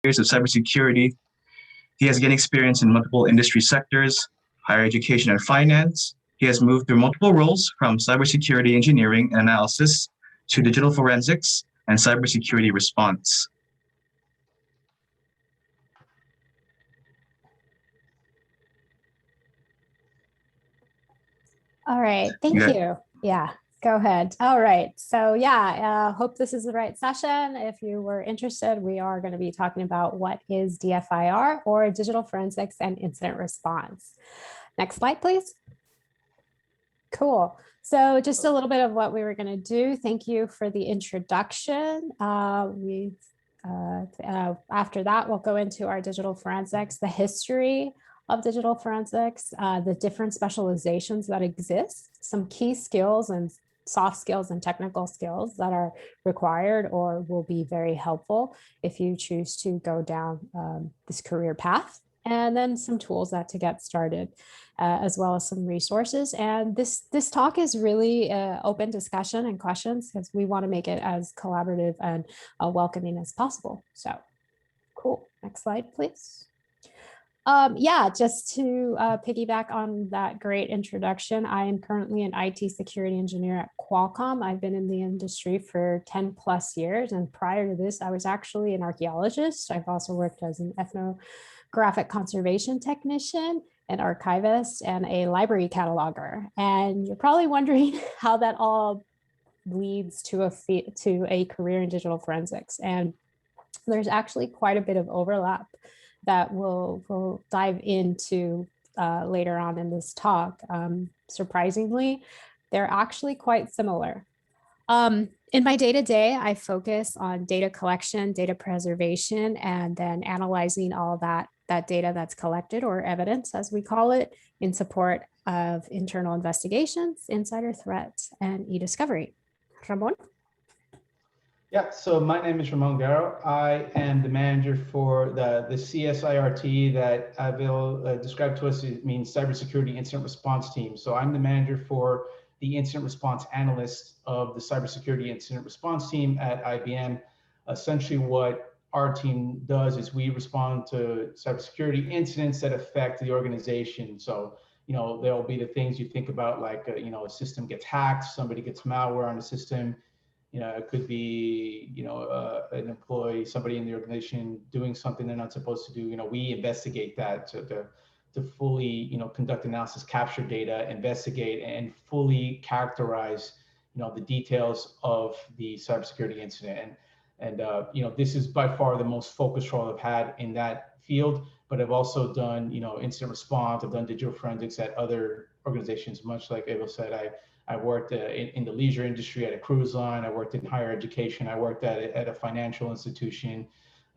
years of cybersecurity. He has gained experience in multiple industry sectors, higher education and finance. He has moved through multiple roles from cybersecurity engineering and analysis to digital forensics and cybersecurity response. All right, thank you. Yeah, go ahead. All right, so yeah, hope this is the right session. If you were interested, we are going to be talking about what is DFIR, or digital forensics and incident response. Next slide, please. Cool. So just a little bit of what we were going to do. Thank you for the introduction. After that, we'll go into our digital forensics, the history of digital forensics, the different specializations that exist, some key skills and soft skills and technical skills that are required or will be very helpful if you choose to go down this career path, and then some tools to get started, as well as some resources. And this talk is really open discussion and questions, because we want to make it as collaborative and welcoming as possible. So cool. Next slide, please. Yeah, just to piggyback on that great introduction, I am currently an IT security engineer at Qualcomm. I've been in the industry for 10 plus years. And prior to this, I was actually an archaeologist. I've also worked as an ethnographic conservation technician, an archivist, and a library cataloger. And you're probably wondering how that all leads to a career in digital forensics. And there's actually quite a bit of overlap that we'll dive into later on in this talk. Surprisingly, they're actually quite similar. In my day-to-day, I focus on data collection, data preservation, and then analyzing all that data that's collected, or evidence as we call it, in support of internal investigations, insider threats, and e-discovery. Ramon? Yeah, so my name is Ramon Garo. I am the manager for the CSIRT that Abigail described to us. It means Cybersecurity Incident Response Team. So I'm the manager for the incident response analyst of the Cybersecurity Incident Response Team at IBM. Essentially what our team does is we respond to cybersecurity incidents that affect the organization. So, there'll be the things you think about, like, a system gets hacked, somebody gets malware on the system. It could be, an employee, somebody in the organization doing something they're not supposed to do. We investigate that to fully, conduct analysis, capture data, investigate, and fully characterize, the details of the cybersecurity incident. And this is by far the most focused role I've had in that field. But I've also done, incident response. I've done digital forensics at other organizations, much like Abigail said. I worked in the leisure industry at a cruise line. I worked in higher education. I worked at a financial institution.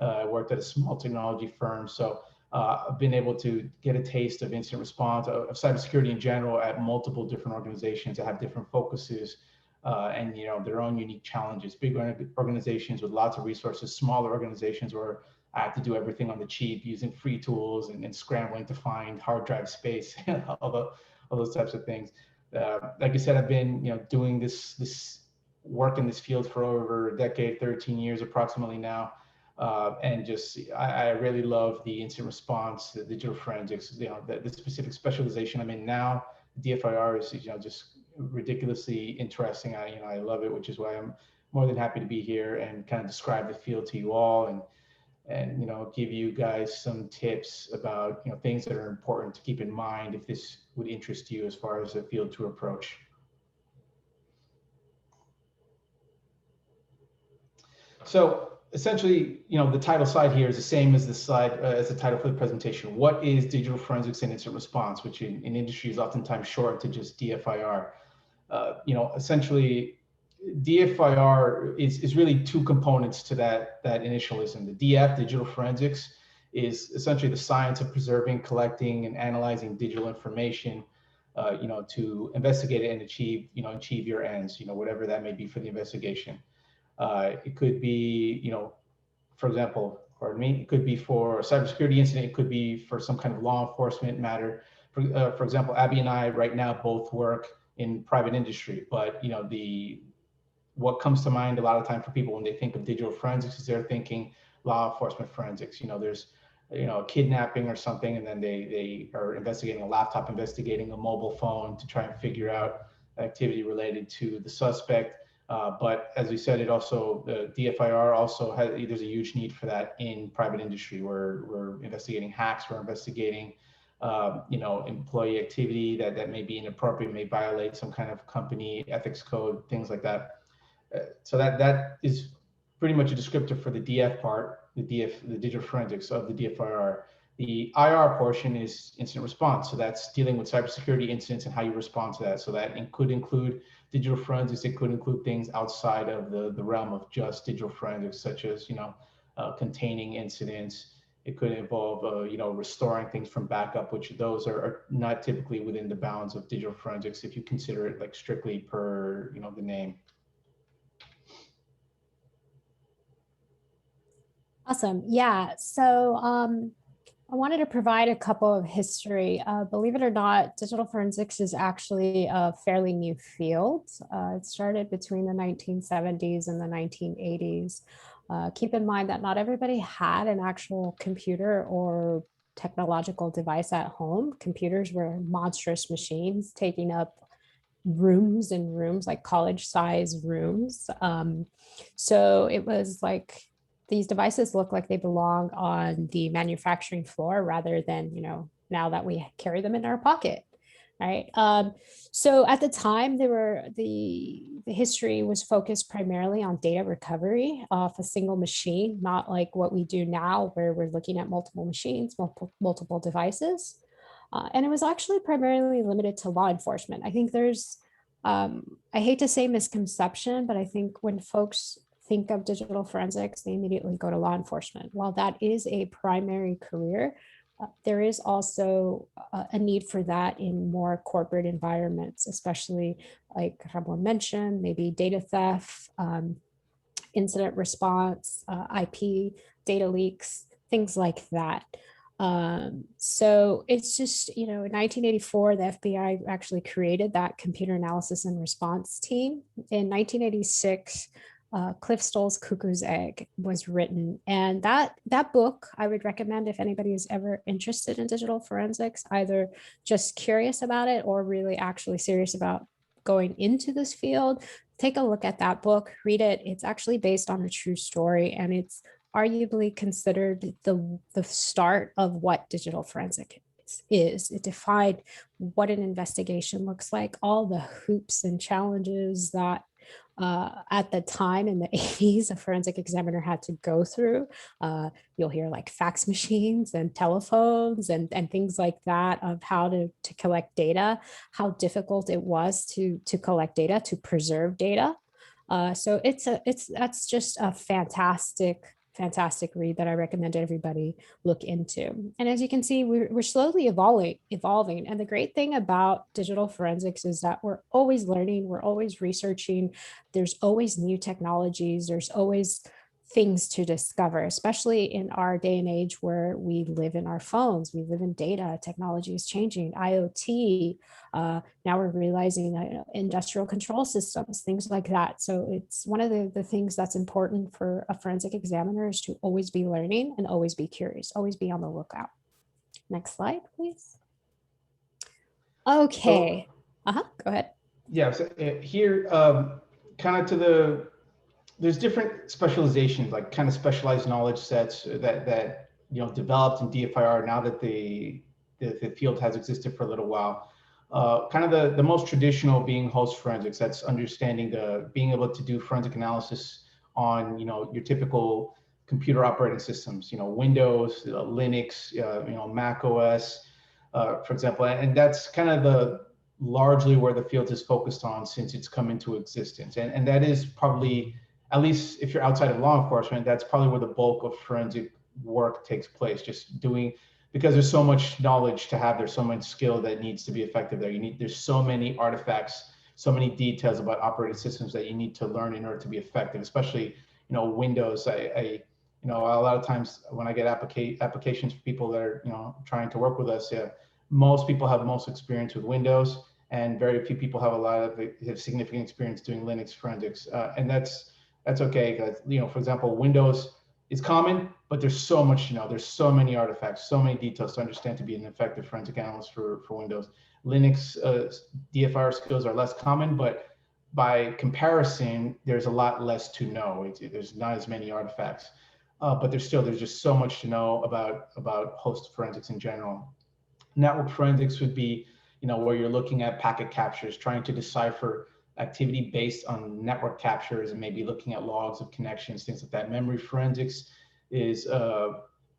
I worked at a small technology firm. So I've been able to get a taste of incident response, of cybersecurity in general, at multiple different organizations that have different focuses and their own unique challenges. Big organizations with lots of resources, smaller organizations where I have to do everything on the cheap using free tools and scrambling to find hard drive space, all those types of things. Like I said, I've been doing this work in this field for over a decade, 13 years approximately now, and just I really love the incident response, the digital forensics, the specific specialization I'm in now. DFIR is just ridiculously interesting. I love it, which is why I'm more than happy to be here and kind of describe the field to you all and give you guys some tips about things that are important to keep in mind if this would interest you as far as a field to approach. So essentially, the title slide here is the same as the slide as the title for the presentation. What is digital forensics and incident response, which in industry is oftentimes short to just DFIR. Essentially, DFIR is really two components to that initialism. The DF, digital forensics, is essentially the science of preserving, collecting, and analyzing digital information, to investigate it and achieve your ends, whatever that may be for the investigation. It could be, for example, it could be for a cybersecurity incident. It could be for some kind of law enforcement matter. For example, Abby and I right now both work in private industry, but what comes to mind a lot of time for people when they think of digital forensics is they're thinking law enforcement forensics. There's a kidnapping or something, and then they are investigating a laptop, investigating a mobile phone to try and figure out activity related to the suspect. But as we said, it also, the DFIR also has, there's a huge need for that in private industry. We're investigating hacks, we're investigating employee activity that may be inappropriate, may violate some kind of company ethics code, things like that. So that is pretty much a descriptor for the DF part, the digital forensics of the DFIR. The IR portion is incident response. So that's dealing with cybersecurity incidents and how you respond to that. So that could include digital forensics. It could include things outside of the realm of just digital forensics, such as, containing incidents. It could involve, restoring things from backup, which those are not typically within the bounds of digital forensics if you consider it like strictly per, the name. Awesome. Yeah. So I wanted to provide a couple of history. Believe it or not, digital forensics is actually a fairly new field. It started between the 1970s and the 1980s. Keep in mind that not everybody had an actual computer or technological device at home. Computers were monstrous machines taking up rooms and rooms, like college-sized rooms. So it was like, these devices look like they belong on the manufacturing floor rather than, now that we carry them in our pocket, right? So at the time, the history was focused primarily on data recovery off a single machine, not like what we do now, where we're looking at multiple machines, multiple devices. And it was actually primarily limited to law enforcement. I think there's, I hate to say misconception, but I think when folks think of digital forensics, they immediately go to law enforcement. While that is a primary career, there is also a need for that in more corporate environments, especially like Ramon mentioned, maybe data theft, incident response, IP, data leaks, things like that. So it's just, in 1984, the FBI actually created that computer analysis and response team. In 1986, Cliff Stoll's Cuckoo's Egg was written. And that book, I would recommend if anybody is ever interested in digital forensics, either just curious about it or really actually serious about going into this field, take a look at that book, read it. It's actually based on a true story, and it's arguably considered the start of what digital forensic is. It defined what an investigation looks like, all the hoops and challenges that at the time in the 80s, a forensic examiner had to go through. You'll hear like fax machines and telephones and things like that of how to collect data, how difficult it was to collect data, to preserve data. So that's just a fantastic read that I recommend everybody look into. And as you can see, we're slowly evolving. And the great thing about digital forensics is that we're always learning, we're always researching, there's always new technologies, there's always things to discover, especially in our day and age where we live in our phones, we live in data, technology is changing, IoT, now we're realizing industrial control systems, things like that. So it's one of the things that's important for a forensic examiner is to always be learning and always be curious, always be on the lookout. Next slide, please. Okay. Go ahead. Yeah, so here, kind of there's different specializations, like kind of specialized knowledge sets that developed in DFIR now that the field has existed for a little while. Kind of the most traditional being host forensics. That's understanding being able to do forensic analysis on your typical computer operating systems. Windows, Linux, Mac OS, for example, and that's kind of largely where the field is focused on since it's come into existence, and that is probably, at least if you're outside of law enforcement, that's probably where the bulk of forensic work takes place, just doing, because there's so much knowledge to have, there's so much skill that needs to be effective there. There's so many artifacts, so many details about operating systems that you need to learn in order to be effective, especially, Windows. A lot of times when I get applications for people that are, trying to work with us, most people have most experience with Windows, and very few people have significant experience doing Linux forensics. And that's okay, because, for example, Windows It's common, but there's so much to know. There's so many artifacts, so many details to understand to be an effective forensic analyst for Windows. Linux DFIR skills are less common, but by comparison, there's a lot less to know. There's not as many artifacts, but there's just so much to know about host forensics in general. Network forensics would be, where you're looking at packet captures, trying to decipher activity based on network captures, and maybe looking at logs of connections, things like that. Memory forensics is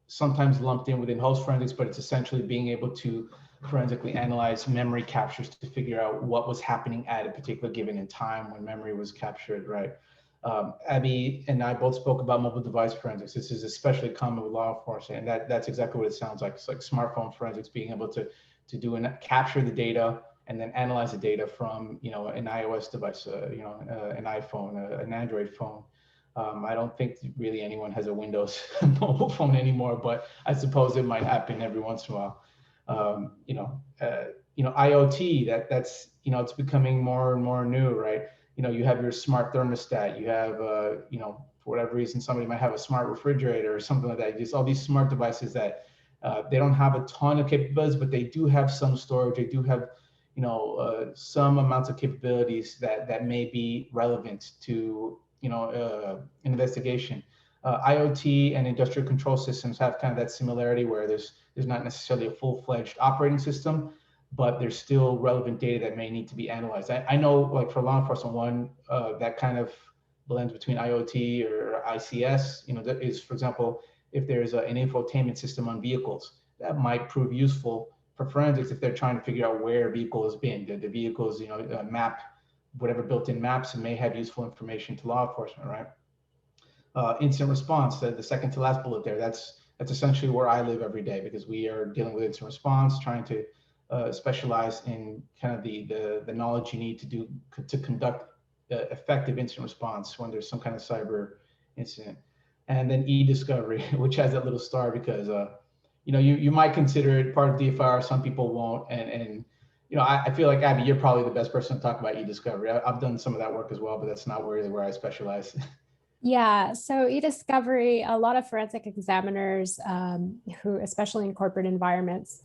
sometimes lumped in within host forensics, but it's essentially being able to forensically analyze memory captures to figure out what was happening at a particular given in time when memory was captured, right? Abby and I both spoke about mobile device forensics. This is especially common with law enforcement, and that's exactly what it sounds like. It's like smartphone forensics, being able to do and capture the data and then analyze the data from an iOS device, an iPhone, an Android phone. I don't think really anyone has a Windows mobile phone anymore, but I suppose it might happen every once in a while. IoT, that's it's becoming more and more new, right? You have your smart thermostat, you have for whatever reason somebody might have a smart refrigerator or something like that. Just all these smart devices that they don't have a ton of capabilities, but they do have some storage. They do have some amounts of capabilities that may be relevant to investigation. IoT and industrial control systems have kind of that similarity where there's not necessarily a full-fledged operating system, but there's still relevant data that may need to be analyzed. I know, like for law enforcement, one that kind of blends between IoT or ICS, that is, for example, if there's an infotainment system on vehicles, that might prove useful for forensics if they're trying to figure out where a vehicle has been. The vehicles, map, whatever built-in maps, and may have useful information to law enforcement, right? Incident response, the second to last bullet there, that's essentially where I live every day, because we are dealing with incident response, trying to specialize in kind of the knowledge you need to conduct effective incident response when there's some kind of cyber incident. And then e-discovery, which has that little star because you might consider it part of DFIR, some people won't, and I feel like, Abby, you're probably the best person to talk about e-discovery. I've done some of that work as well, but that's not really where I specialize. Yeah, so e-discovery, a lot of forensic examiners who, especially in corporate environments,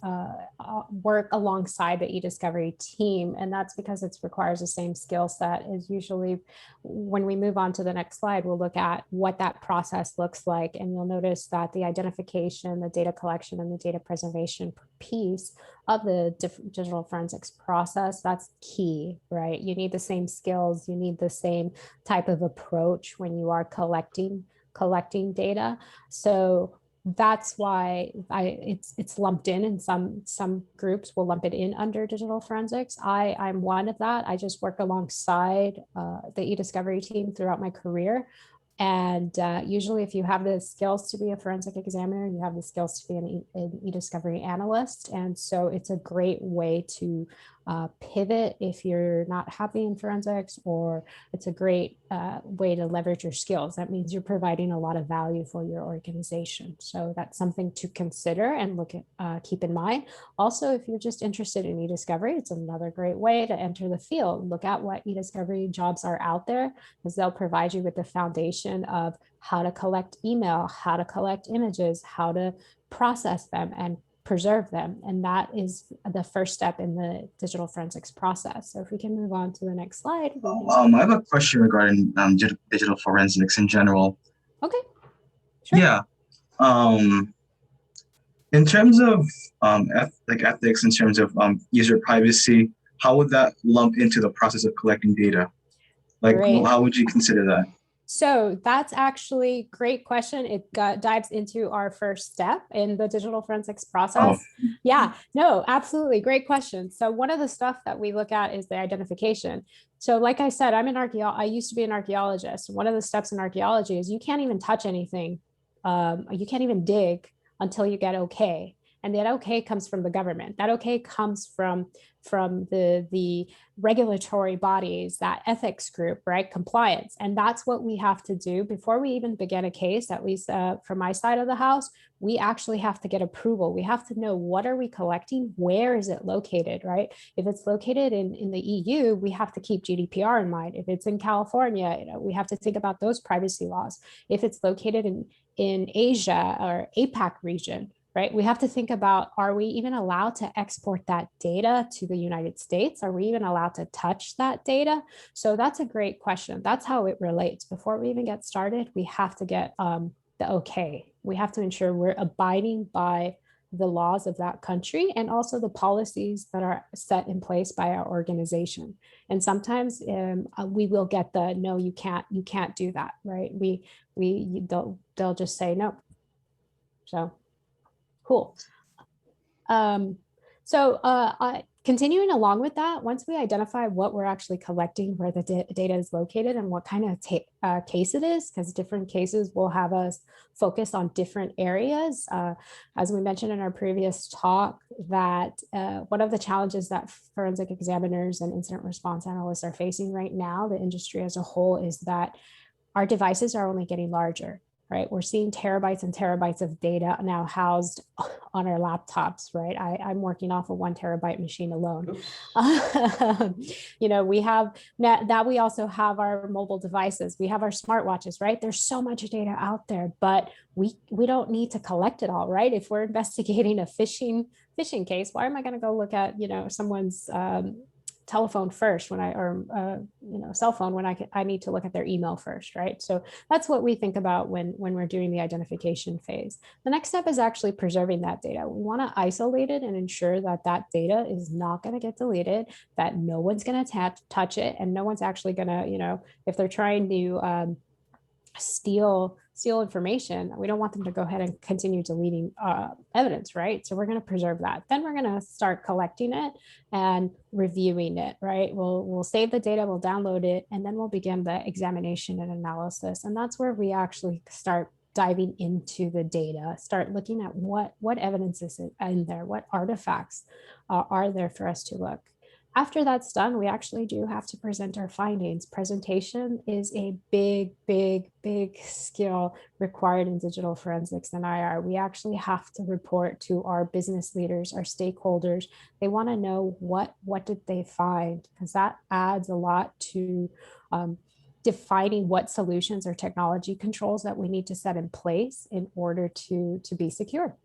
work alongside the e-discovery team. And that's because it requires the same skill set. Is usually, when we move on to the next slide, we'll look at what that process looks like. And you'll notice that the identification, the data collection, and the data preservation piece of the digital forensics process, that's key, right? You need the same skills, you need the same type of approach when you are collecting data. So that's why it's lumped in, and some groups will lump it in under digital forensics. I'm one of that. I just work alongside the e-discovery team throughout my career. And usually if you have the skills to be a forensic examiner, you have the skills to be an e-discovery analyst. And so it's a great way to pivot if you're not happy in forensics, or it's a great way to leverage your skills. That means you're providing a lot of value for your organization. So that's something to consider and keep in mind. Also, if you're just interested in e-discovery, it's another great way to enter the field. Look at what e-discovery jobs are out there, because they'll provide you with the foundation of how to collect email, how to collect images, how to process them and preserve them. And that is the first step in the digital forensics process. So if we can move on to the next slide. I have a question regarding digital forensics in general. Okay, sure. Yeah. In terms of ethics, in terms of user privacy, how would that lump into the process of collecting data? How would you consider that? So that's actually a great question. It dives into our first step in the digital forensics process. Oh. Yeah, no, absolutely. Great question. So one of the stuff that we look at is the identification. So like I said, I used to be an archaeologist. One of the steps in archaeology is you can't even touch anything. You can't even dig until you get okay. And that okay comes from the government. That okay comes from the regulatory bodies, that ethics group, right? Compliance. And that's what we have to do before we even begin a case, at least from my side of the house. we actually have to get approval. We have to know, what are we collecting? Where is it located, right? If it's located in the EU, we have to keep GDPR in mind. If it's in California, we have to think about those privacy laws. If it's located in Asia or APAC region, right? We have to think about, are we even allowed to export that data to the United States? Are we even allowed to touch that data? So that's a great question. That's how it relates. Before we even get started, we have to get the okay. We have to ensure we're abiding by the laws of that country and also the policies that are set in place by our organization. And sometimes we will get the, no, you can't do that, right? They'll just say no. So cool. Continuing along with that, once we identify what we're actually collecting, where the data is located and what kind of case it is, because different cases will have us focus on different areas. As we mentioned in our previous talk, that one of the challenges that forensic examiners and incident response analysts are facing right now, the industry as a whole, is that our devices are only getting larger. Right, we're seeing terabytes and terabytes of data now housed on our laptops. Right, I'm working off a 1 terabyte machine alone. We have that. We also have our mobile devices. We have our smartwatches. Right, there's so much data out there, but we don't need to collect it all. Right, if we're investigating a phishing case, why am I going to go look at someone's telephone first cell phone when I need to look at their email first, right? So that's what we think about when we're doing the identification phase. The next step is actually preserving that data. We want to isolate it and ensure that that data is not going to get deleted, that no one's going to touch it, and no one's actually going to, if they're trying to steal information, we don't want them to go ahead and continue deleting evidence, right? So we're going to preserve that. Then we're going to start collecting it and reviewing it, right? We'll save the data, we'll download it, and then we'll begin the examination and analysis. And that's where we actually start diving into the data, start looking at what evidence is in there, what artifacts are there for us to look. After that's done, we actually do have to present our findings. Presentation is a big skill required in digital forensics and IR. We actually have to report to our business leaders, our stakeholders. They want to know what did they find, because that adds a lot to defining what solutions or technology controls that we need to set in place in order to be secure.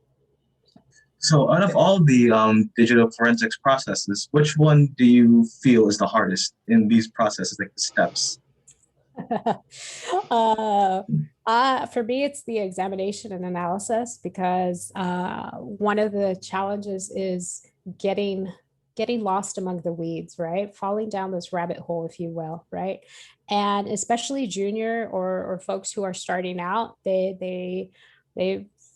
So out of all the digital forensics processes, which one do you feel is the hardest in these processes, like the steps? For me, it's the examination and analysis, because one of the challenges is getting lost among the weeds, right? Falling down this rabbit hole, if you will, right? And especially junior or folks who are starting out, they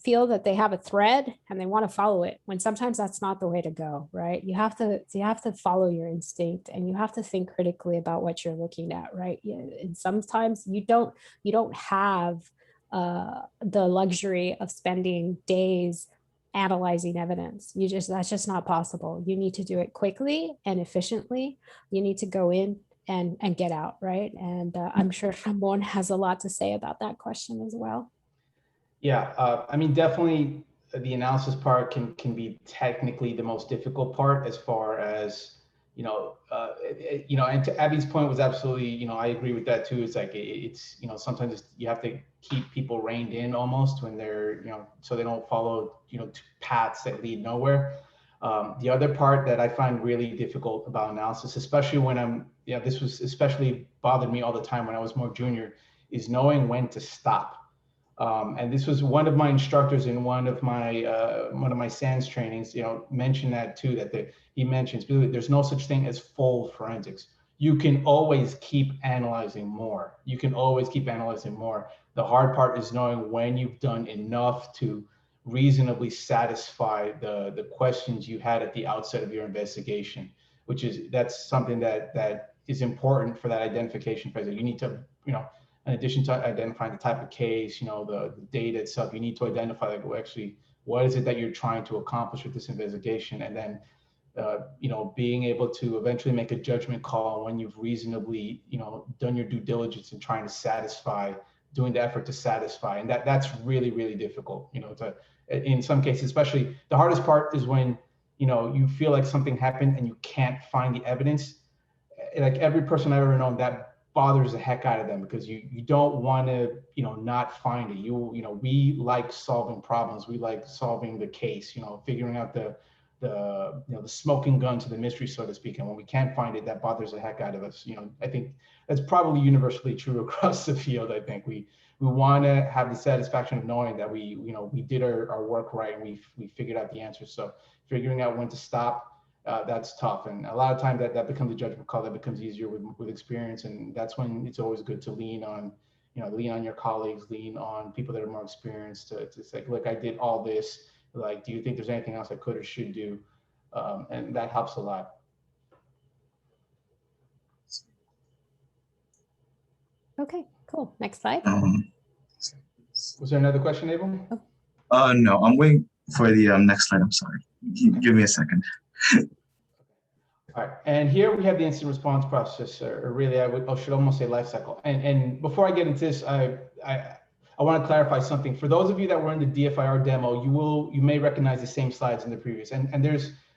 feel that they have a thread and they want to follow it, when sometimes that's not the way to go, right? You have to follow your instinct, and you have to think critically about what you're looking at, right? And sometimes you don't have the luxury of spending days analyzing evidence. That's just not possible. You need to do it quickly and efficiently. You need to go in and get out, right? And I'm sure Ramon has a lot to say about that question as well. Yeah, I mean, definitely the analysis part can be technically the most difficult part, as far as, and to Abby's point was absolutely, I agree with that too. It's like, it's, sometimes you have to keep people reined in almost when they're, so they don't follow, paths that lead nowhere. The other part that I find really difficult about analysis, especially when this was especially bothered me all the time when I was more junior, is knowing when to stop. And this was one of my instructors in one of my SANS trainings, mentioned that too, that he mentions there's no such thing as full forensics. You can always keep analyzing more. The hard part is knowing when you've done enough to reasonably satisfy the questions you had at the outset of your investigation, that's something that is important for that identification phase. You need to, in addition to identifying the type of case, the data itself, you need to identify, like, well, actually, what is it that you're trying to accomplish with this investigation? And then, being able to eventually make a judgment call when you've reasonably, done your due diligence and doing the effort to satisfy. And that's really, really difficult, in some cases, especially the hardest part is when, you feel like something happened and you can't find the evidence. Like every person I've ever known, that bothers the heck out of them because you don't want to, not find it. We like solving problems. We like solving the case, figuring out the smoking gun to the mystery, so to speak. And when we can't find it, that bothers the heck out of us. I think that's probably universally true across the field. I think we want to have the satisfaction of knowing that we did our work right and we figured out the answer. So figuring out when to stop, that's tough. And a lot of times that becomes a judgment call that becomes easier with experience. And that's when it's always good to lean on your colleagues, lean on people that are more experienced to say, look, I did all this. Like, do you think there's anything else I could or should do? And that helps a lot. Okay, cool. Next slide. Was there another question, Abel? No, I'm waiting for the next slide. I'm sorry. Give me a second. All right, and here we have the incident response process, or really I should almost say life cycle. And before I get into this, I want to clarify something. For those of you that were in the DFIR demo, you may recognize the same slides in the previous. And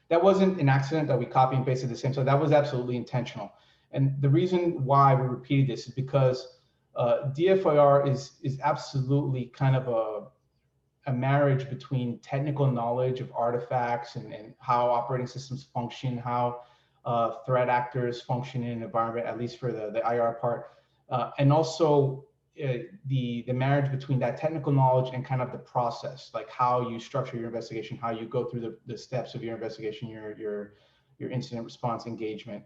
that wasn't an accident that we copy and pasted the same slide. That was absolutely intentional. And the reason why we repeated this is because DFIR is absolutely kind of a marriage between technical knowledge of artifacts and how operating systems function, how threat actors function in an environment, at least for the IR part, and also the marriage between that technical knowledge and kind of the process, like how you structure your investigation, how you go through the steps of your investigation, your incident response engagement.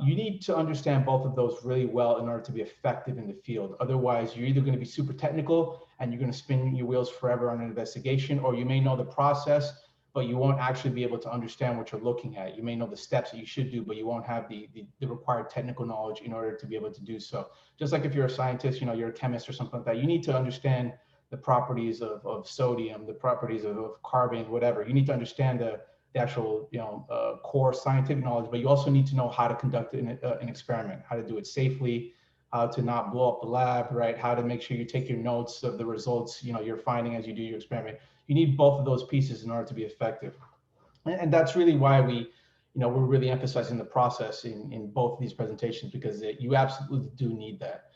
You need to understand both of those really well in order to be effective in the field. Otherwise, you're either going to be super technical and you're going to spin your wheels forever on an investigation, or you may know the process, but you won't actually be able to understand what you're looking at. You may know the steps that you should do, but you won't have the required technical knowledge in order to be able to do so. Just like if you're a scientist, you're a chemist or something like that, you need to understand the properties of sodium, the properties of carbon, whatever. You need to understand the actual core scientific knowledge, but you also need to know how to conduct an experiment, how to do it safely, how to not blow up the lab, right? How to make sure you take your notes of the results you're finding as you do your experiment. You need both of those pieces in order to be effective. And that's really why we're really emphasizing the process in both of these presentations, because you absolutely do need that.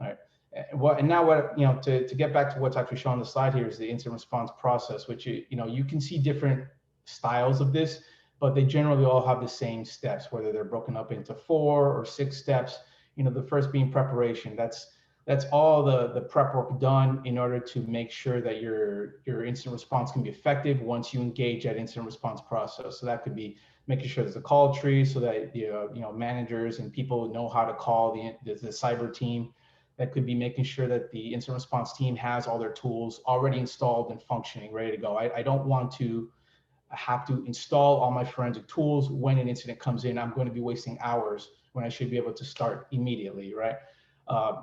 All right. And now to get back to what's actually shown on the slide here is the incident response process, which you can see different styles of this, but they generally all have the same steps, whether they're broken up into 4 or 6 steps. The first being preparation. That's all the prep work done in order to make sure that your incident response can be effective once you engage that incident response process. So that could be making sure there's a call tree so that managers and people know how to call the cyber team. That could be making sure that the incident response team has all their tools already installed and functioning, ready to go. I don't want to have to install all my forensic tools when an incident comes in. I'm going to be wasting hours when I should be able to start immediately, right?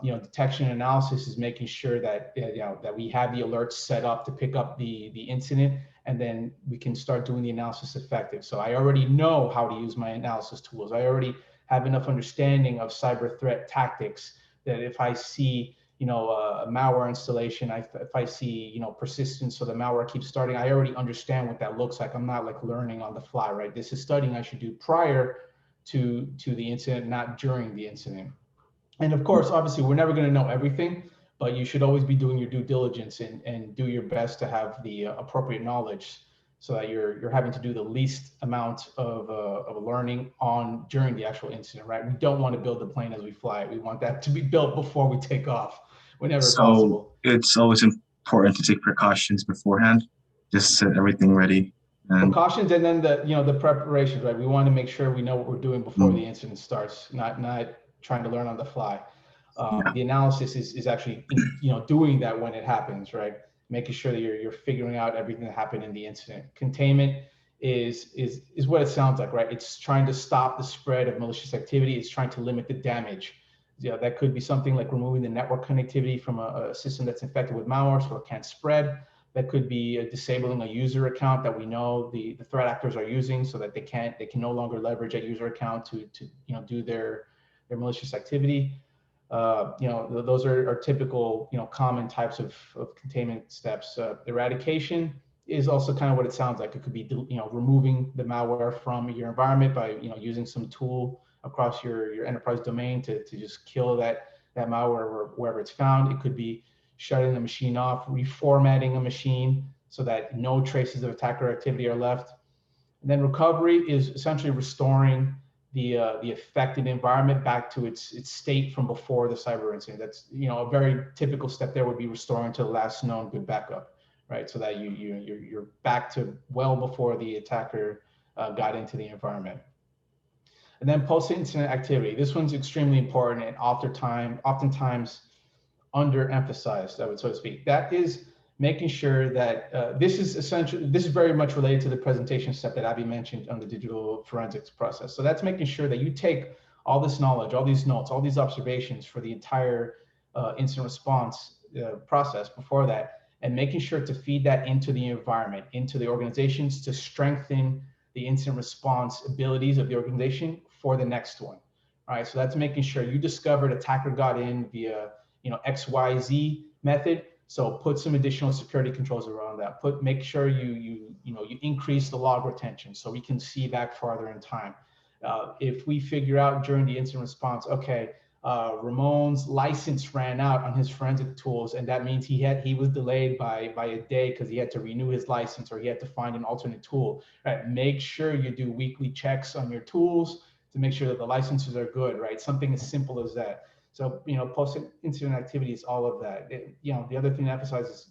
Detection and analysis is making sure that that we have the alerts set up to pick up the incident, and then we can start doing the analysis effective. So I already know how to use my analysis tools. I already have enough understanding of cyber threat tactics that if I see a malware installation, if I see persistence, so the malware keeps starting, I already understand what that looks like. I'm not like learning on the fly, right? This is studying I should do prior to the incident, not during the incident. And of course, obviously, we're never going to know everything, but you should always be doing your due diligence and do your best to have the appropriate knowledge, so that you're having to do the least amount of learning during the actual incident, right? We don't want to build the plane as we fly it. We want that to be built before we take off, whenever possible. It's always important to take precautions beforehand, just set everything ready. Precautions, and then the preparations, right? We want to make sure we know what we're doing before the incident starts, not trying to learn on the fly. The analysis is actually doing that when it happens, right? Making sure that you're figuring out everything that happened in the incident. Containment is what it sounds like, right? It's trying to stop the spread of malicious activity. It's trying to limit the damage. That could be something like removing the network connectivity from a system that's infected with malware so it can't spread. That could be disabling a user account that we know the threat actors are using, so that they can no longer leverage that user account to do their malicious activity. Those are typical common types of containment steps. Eradication is also kind of what it sounds like. It could be, removing the malware from your environment by, using some tool across your enterprise domain to just kill that malware wherever it's found. It could be shutting the machine off, reformatting a machine so that no traces of attacker activity are left. And then recovery is essentially restoring the affected environment back to its state from before the cyber incident. That's, a very typical step there would be restoring to the last known good backup, right? So that you're back to well before the attacker got into the environment. And then post-incident activity. This one's extremely important and oftentimes underemphasized, I would so to speak. That is making sure that this is very much related to the presentation step that Abby mentioned on the digital forensics process. So that's making sure that you take all this knowledge, all these notes, all these observations for the entire incident response process before that, and making sure to feed that into the environment, into the organizations to strengthen the incident response abilities of the organization for the next one. All right, so that's making sure you discovered attacker got in via XYZ method. So put some additional security controls around that. Make sure you increase the log retention so we can see back farther in time. If we figure out during the incident response, okay, Ramon's license ran out on his forensic tools, and that means he was delayed by a day because he had to renew his license or he had to find an alternate tool. Right? Make sure you do weekly checks on your tools to make sure that the licenses are good. Right? Something as simple as that. So, post-incident activity is all of that. The other thing to emphasize is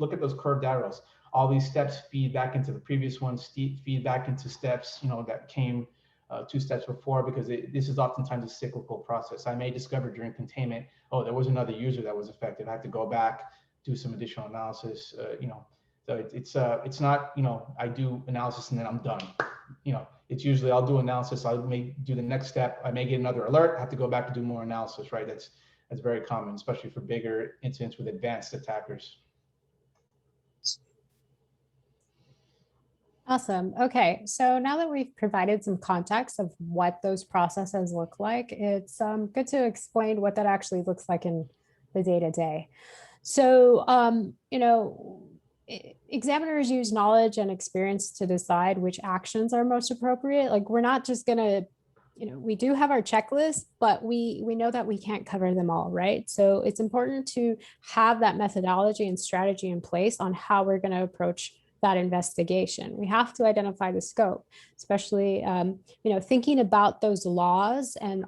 look at those curved arrows. All these steps feed back into the previous ones, feed back into steps, that came 2 steps before, because this is oftentimes a cyclical process. I may discover during containment, oh, there was another user that was affected. I have to go back, do some additional analysis. So it's not, I do analysis and then I'm done. It's usually I'll do analysis. I may do the next step. I may get another alert. I have to go back and do more analysis, right? That's very common, especially for bigger incidents with advanced attackers. Awesome. Okay, so now that we've provided some context of what those processes look like, it's good to explain what that actually looks like in the day-to-day. So, examiners use knowledge and experience to decide which actions are most appropriate. Like, we're not just gonna, we do have our checklist, but we know that we can't cover them all, right? So it's important to have that methodology and strategy in place on how we're going to approach that investigation. We have to identify the scope, especially, thinking about those laws and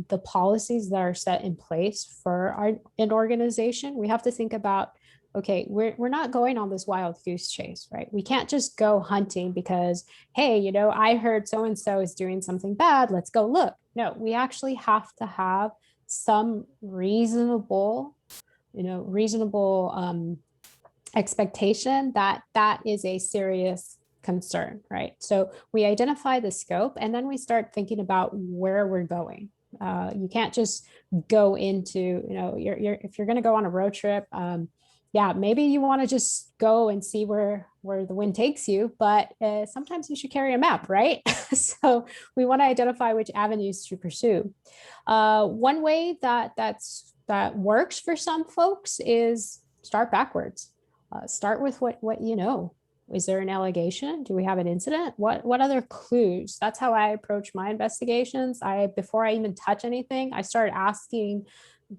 the policies that are set in place for an organization. We have to think about, okay, we're not going on this wild goose chase, right? We can't just go hunting because, hey, I heard so-and-so is doing something bad, let's go look. No, we actually have to have some reasonable expectation that is a serious concern, right? So we identify the scope and then we start thinking about where we're going. You can't just go into, if you're going to go on a road trip, maybe you want to just go and see where the wind takes you, but sometimes you should carry a map, right? So we want to identify which avenues to pursue. One way that works for some folks is start backwards. Start with what you know. Is there an allegation? Do we have an incident? What other clues? That's how I approach my investigations. Before I even touch anything, I start asking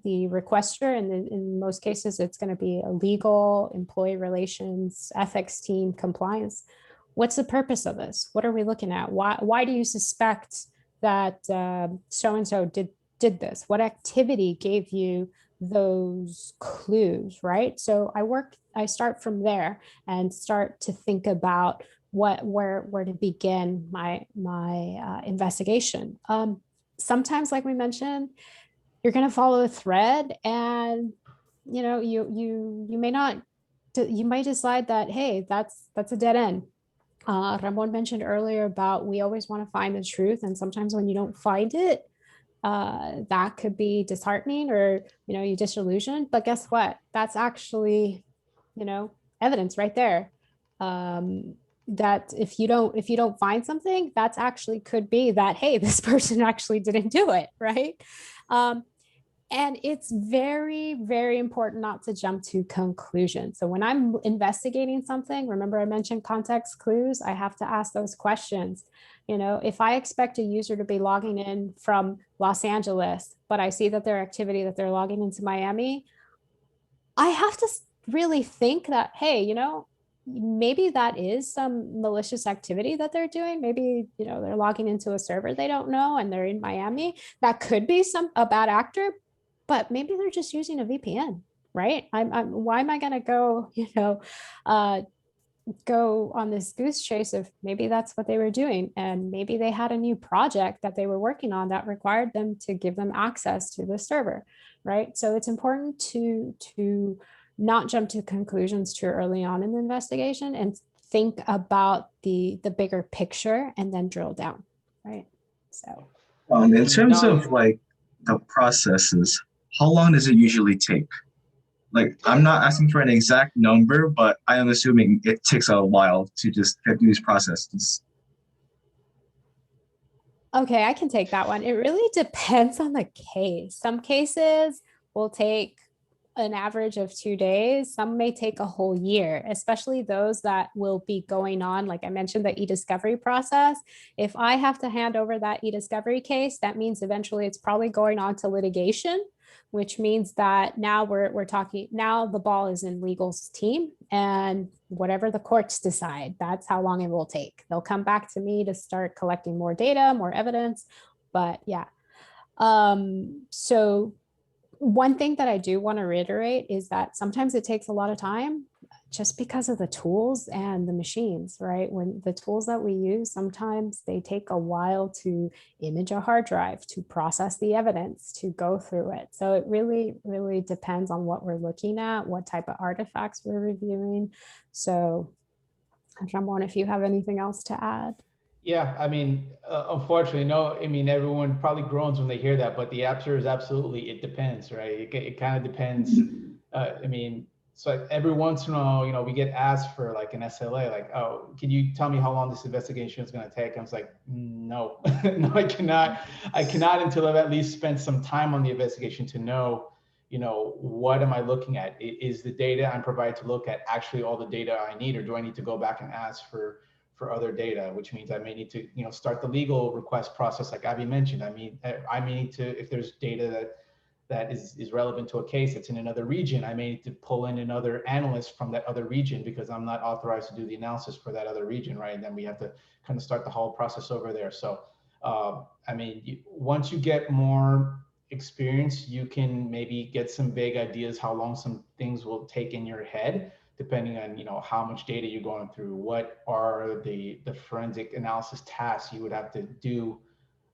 the requester, and in most cases, it's going to be a legal, employee relations, ethics team, compliance. What's the purpose of this? What are we looking at? Why do you suspect that so-and-so did this? What activity gave you those clues, right? So I start from there and start to think about where to begin my investigation. Sometimes, like we mentioned, you're going to follow a thread, and you might decide that, hey, that's a dead end. Ramon mentioned earlier about we always want to find the truth, and sometimes when you don't find it, that could be disheartening, or you disillusioned. But guess what? That's actually evidence right there. That if you don't find something, that's actually could be that, hey, this person actually didn't do it, right? And it's very, very important not to jump to conclusions. So when I'm investigating something, remember I mentioned context clues, I have to ask those questions. You know, if I expect a user to be logging in from Los Angeles, but I see that their activity that they're logging into Miami, I have to really think that, hey, you know, maybe that is some malicious activity that they're doing. Maybe, you know, they're logging into a server they don't know and they're in Miami. That could be a bad actor, but maybe they're just using a VPN, right? Why am I going to go, you know, go on this goose chase of maybe that's what they were doing, and maybe they had a new project that they were working on that required them to give them access to the server, right? So it's important to not jump to conclusions too early on in the investigation and think about the bigger picture and then drill down, right? So In terms of like the processes, how long does it usually take? Like, I'm not asking for an exact number, but I am assuming it takes a while to just get through these processes. okay, I can take that one. It really depends on the case. Some cases will take an average of 2 days. Some may take a whole year, especially those that will be going on. Like I mentioned, the e-discovery process. If I have to hand over that e-discovery case, that means eventually it's probably going on to litigation, which means that now we're talking, now the ball is in legal's team, and whatever the courts decide, that's how long it will take. They'll come back to me to start collecting more data, more evidence. But yeah. So one thing that I do want to reiterate is that sometimes it takes a lot of time just because of the tools and the machines, right? When the tools that we use, sometimes they take a while to image a hard drive, to process the evidence, to go through it. So it really, really depends on what we're looking at, what type of artifacts we're reviewing. So Ramon, if you have anything else to add. Yeah, I mean, unfortunately, no. I mean, everyone probably groans when they hear that, but the answer is absolutely, it depends, right? It kind of depends. I mean, so like every once in a while, you know, we get asked for like an SLA, like, oh, can you tell me how long this investigation is going to take? I was like, no, no, I cannot. I cannot until I've at least spent some time on the investigation to know, you know, what am I looking at? Is the data I'm provided to look at actually all the data I need, or do I need to go back and ask for other data, which means I may need to, you know, start the legal request process, like Abby mentioned. I mean, I may need to, if there's data that is relevant to a case that's in another region, I may need to pull in another analyst from that other region because I'm not authorized to do the analysis for that other region, right? And then we have to kind of start the whole process over there. So, I mean, once you get more experience, you can maybe get some vague ideas how long some things will take in your head, depending on, you know, how much data you're going through, what are the forensic analysis tasks you would have to do,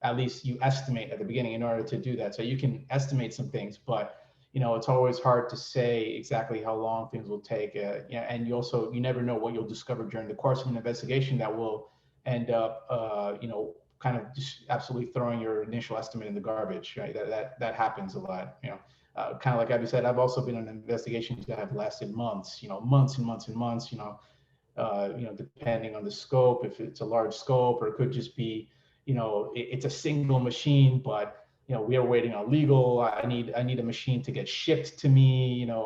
at least you estimate at the beginning in order to do that. So you can estimate some things, but you know, it's always hard to say exactly how long things will take. Yeah, and you never know what you'll discover during the course of an investigation that will end up, you know, kind of just absolutely throwing your initial estimate in the garbage, right? That happens a lot, you know. Kind of like Abby said, I've also been in investigations that have lasted months, you know, months and months and months, you know, depending on the scope, if it's a large scope, or it could just be, you know, it's a single machine, but, you know, we are waiting on legal. I need a machine to get shipped to me. You know,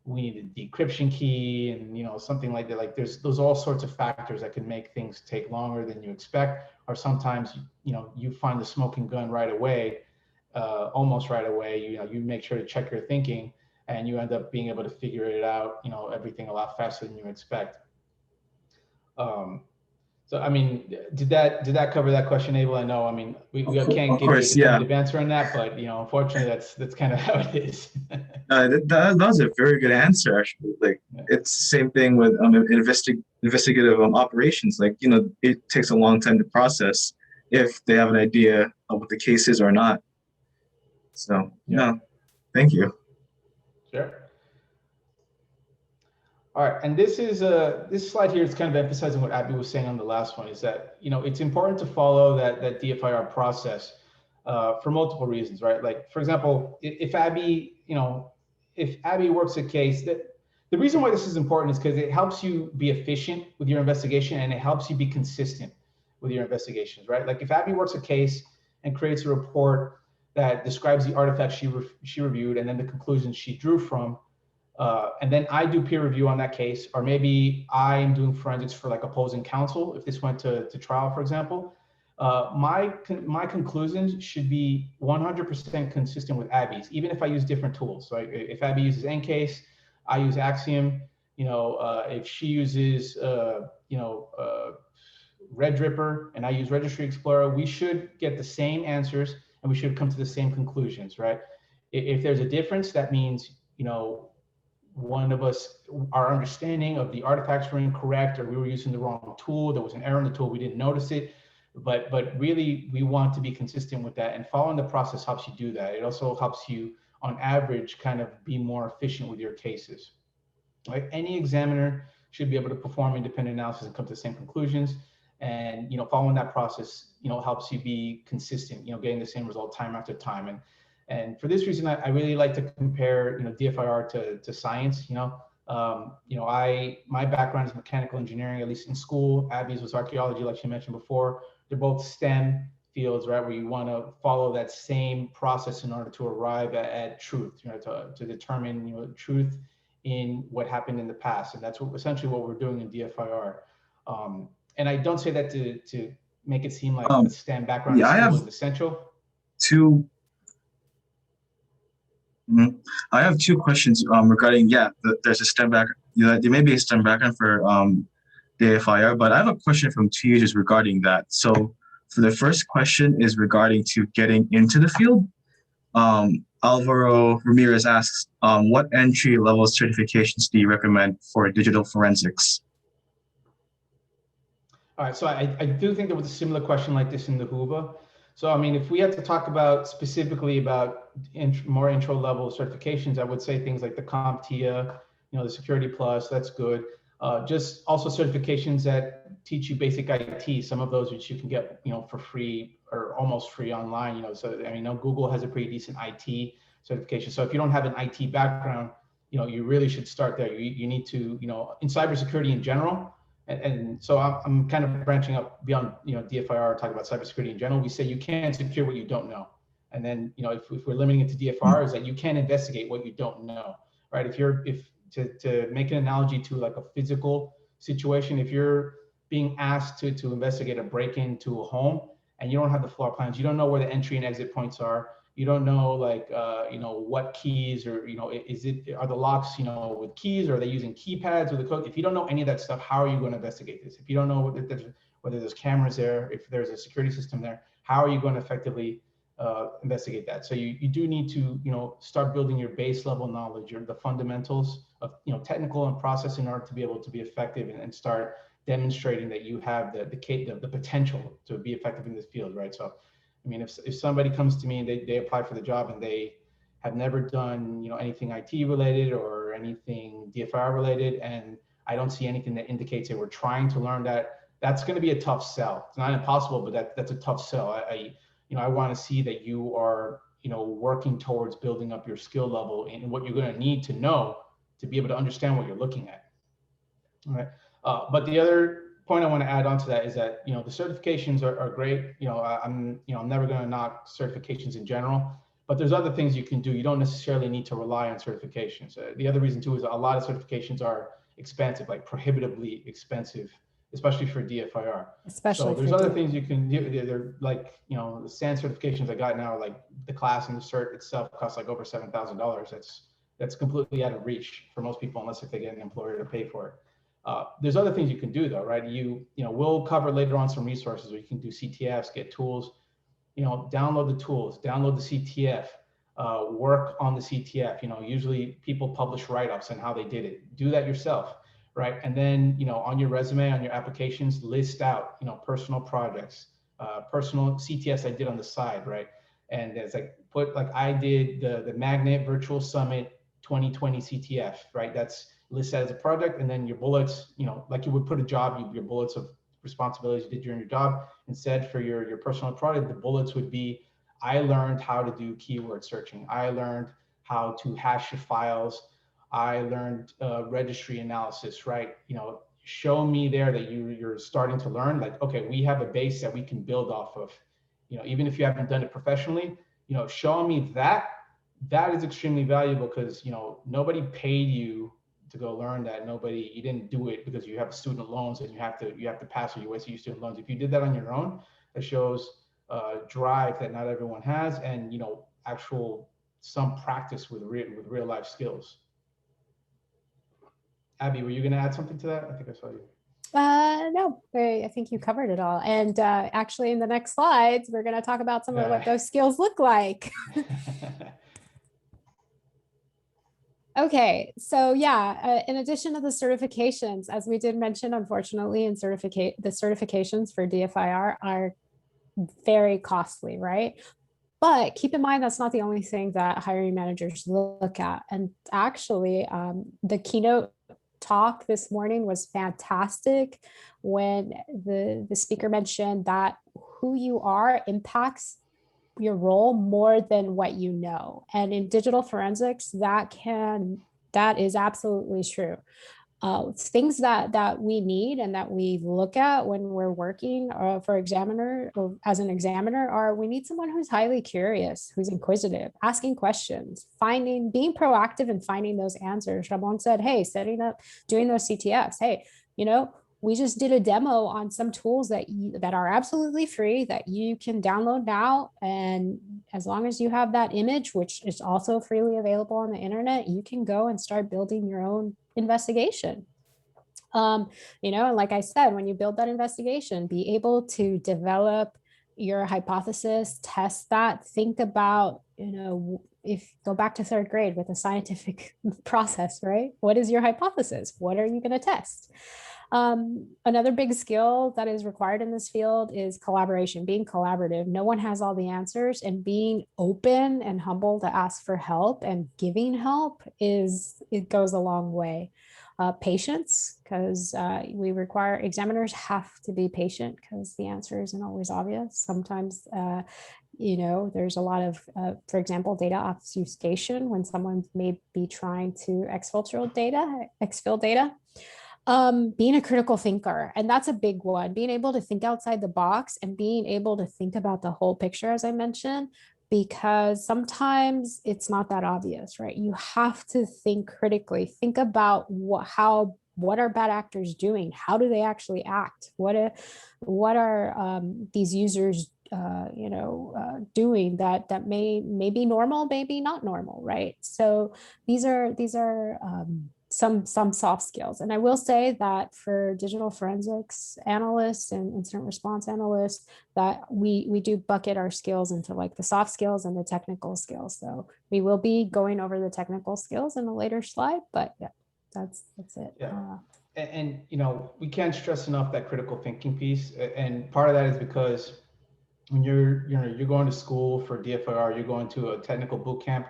we need a decryption key, and, you know, something like that. Like there's all sorts of factors that can make things take longer than you expect, or sometimes, you know, you find the smoking gun right away. Almost right away, you know, you make sure to check your thinking, and you end up being able to figure it out, you know, everything a lot faster than you expect. So, I mean, did that cover that question, Abel? I know, I mean, we can't give you a definitive answer on that, but, you know, unfortunately, that's kind of how it is. That was a very good answer, actually. Like, it's the same thing with investigative operations. Like, you know, it takes a long time to process if they have an idea of what the case is or not. So, no, thank you. Sure. All right, and this slide here is kind of emphasizing what Abby was saying on the last one, is that, you know, it's important to follow that DFIR process for multiple reasons, right? Like, for example, if Abby works a case, that the reason why this is important is because it helps you be efficient with your investigation, and it helps you be consistent with your investigations, right? Like if Abby works a case and creates a report that describes the artifacts she reviewed and then the conclusions she drew from. And then I do peer review on that case, or maybe I am doing forensics for like opposing counsel if this went to trial, for example. My conclusions should be 100% consistent with Abby's, even if I use different tools. So if Abby uses EnCase, I use Axiom. If she uses Redripper and I use Registry Explorer, we should get the same answers and we should come to the same conclusions, right? If there's a difference, that means, one of us, our understanding of the artifacts were incorrect, or we were using the wrong tool, there was an error in the tool, we didn't notice it. But really, we want to be consistent with that, and following the process helps you do that. It also helps you, on average, kind of be more efficient with your cases. Right? Any examiner should be able to perform independent analysis and come to the same conclusions. And following that process, helps you be consistent, getting the same result time after time. And for this reason, I really like to compare, DFIR to science. My background is mechanical engineering, at least in school. Abby's was archaeology, like she mentioned before. They're both STEM fields, right, where you want to follow that same process in order to arrive at truth, to determine, truth in what happened in the past. And that's essentially what we're doing in DFIR. And I don't say that to make it seem like a STEM background in school is essential. I have two questions regarding, there's a STEM background. There may be a STEM background for DFIR, but I have a question from two users regarding that. So for the first question is regarding to getting into the field. Alvaro Ramirez asks, what entry-level certifications do you recommend for digital forensics? All right, so I do think there was a similar question like this in the Hoover. So, I mean, if we had to talk about specifically about more intro level certifications, I would say things like the CompTIA, the Security Plus, that's good. Just also certifications that teach you basic IT, some of those which you can get, for free or almost free online, So, I mean, Google has a pretty decent IT certification. So if you don't have an IT background, you really should start there. You need to, in cybersecurity in general. And so I'm kind of branching up beyond, DFIR, talking about cybersecurity in general. We say you can't secure what you don't know. And then, if we're limiting it to DFIR, is that you can't investigate what you don't know, right? To make an analogy to like a physical situation, if you're being asked to investigate a break-in to a home and you don't have the floor plans, you don't know where the entry and exit points are, you don't know what keys, or are the locks with keys, or are they using keypads with the code? If you don't know any of that stuff, how are you going to investigate this? If you don't know whether there's cameras there, if there's a security system there, how are you going to effectively investigate that? So you do need to start building your base level knowledge, or the fundamentals of technical and process, in order to be able to be effective and start demonstrating that you have the potential to be effective in this field, right? So I mean, if somebody comes to me and they apply for the job and they have never done anything IT related or anything DFIR related, and I don't see anything that indicates they were trying to learn that's going to be a tough sell. It's not impossible, but that's a tough sell. I want to see that you are working towards building up your skill level and what you're going to need to know to be able to understand what you're looking at. All right. But the other point I want to add on to that is that the certifications are great. I'm never going to knock certifications in general, but there's other things you can do. You don't necessarily need to rely on certifications. The other reason too is a lot of certifications are expensive, like prohibitively expensive, especially for DFIR. So there's other things you can do. They're like the SAN certifications I got now, like the class and the cert itself costs like over $7,000. That's completely out of reach for most people, unless if they get an employer to pay for it. There's other things you can do though, right? We'll cover later on some resources where you can do CTFs, get tools, download the tools, download the CTF, work on the CTF. Usually people publish write-ups on how they did it. Do that yourself, right? And then, on your resume, on your applications, list out, personal projects, personal CTFs I did on the side, right? And it's like, I did the Magnet Virtual Summit 2020 CTF, right? That's list that as a project, and then your bullets, like you would put a job, your bullets of responsibilities you did during your job. Instead, for your personal project, the bullets would be, I learned how to do keyword searching. I learned how to hash your files. I learned registry analysis, right? Show me there that you're starting to learn, like, okay, we have a base that we can build off of. Even if you haven't done it professionally, showing me that is extremely valuable, because nobody paid you to go learn that. You didn't do it because you have student loans and you have to pass or you waste your student loans. If you did that on your own, it shows drive that not everyone has, and some practice with real life skills. Abby, were you going to add something to that? I think I saw you. No, I think you covered it all. And actually, in the next slides, we're going to talk about some of what those skills look like. Okay, so yeah, in addition to the certifications, as we did mention, unfortunately, the certifications for DFIR are very costly, right? But keep in mind, that's not the only thing that hiring managers look at. And actually, the keynote talk this morning was fantastic when the speaker mentioned that who you are impacts your role more than what you know. And in digital forensics, that is absolutely true. Things that we need and that we look at when we're working for examiner or as an examiner are, we need someone who's highly curious, who's inquisitive, asking questions, being proactive and finding those answers. Ramon said, hey, doing those CTFs. Hey, we just did a demo on some tools that are absolutely free that you can download now. And as long as you have that image, which is also freely available on the internet, you can go and start building your own investigation. And like I said, when you build that investigation, be able to develop your hypothesis, test that, think about, if go back to third grade with a scientific process, right? What is your hypothesis? What are you going to test? Another big skill that is required in this field is collaboration, being collaborative. No one has all the answers, and being open and humble to ask for help and giving help it goes a long way. Patience, because examiners have to be patient because the answer isn't always obvious. Sometimes, there's a lot of, for example, data obfuscation when someone may be trying to exfil data. Being a critical thinker, and that's a big one, being able to think outside the box and being able to think about the whole picture, as I mentioned, because sometimes it's not that obvious, right? You have to think critically, think about what are bad actors doing? How do they actually act? What are these users doing that may be normal, maybe not normal, right? So these are some soft skills. And I will say that for digital forensics analysts and incident response analysts, that we do bucket our skills into like the soft skills and the technical skills. So we will be going over the technical skills in a later slide, but yeah, that's it. Yeah. And we can't stress enough that critical thinking piece. And part of that is because when you're going to school for DFIR, you're going to a technical boot camp.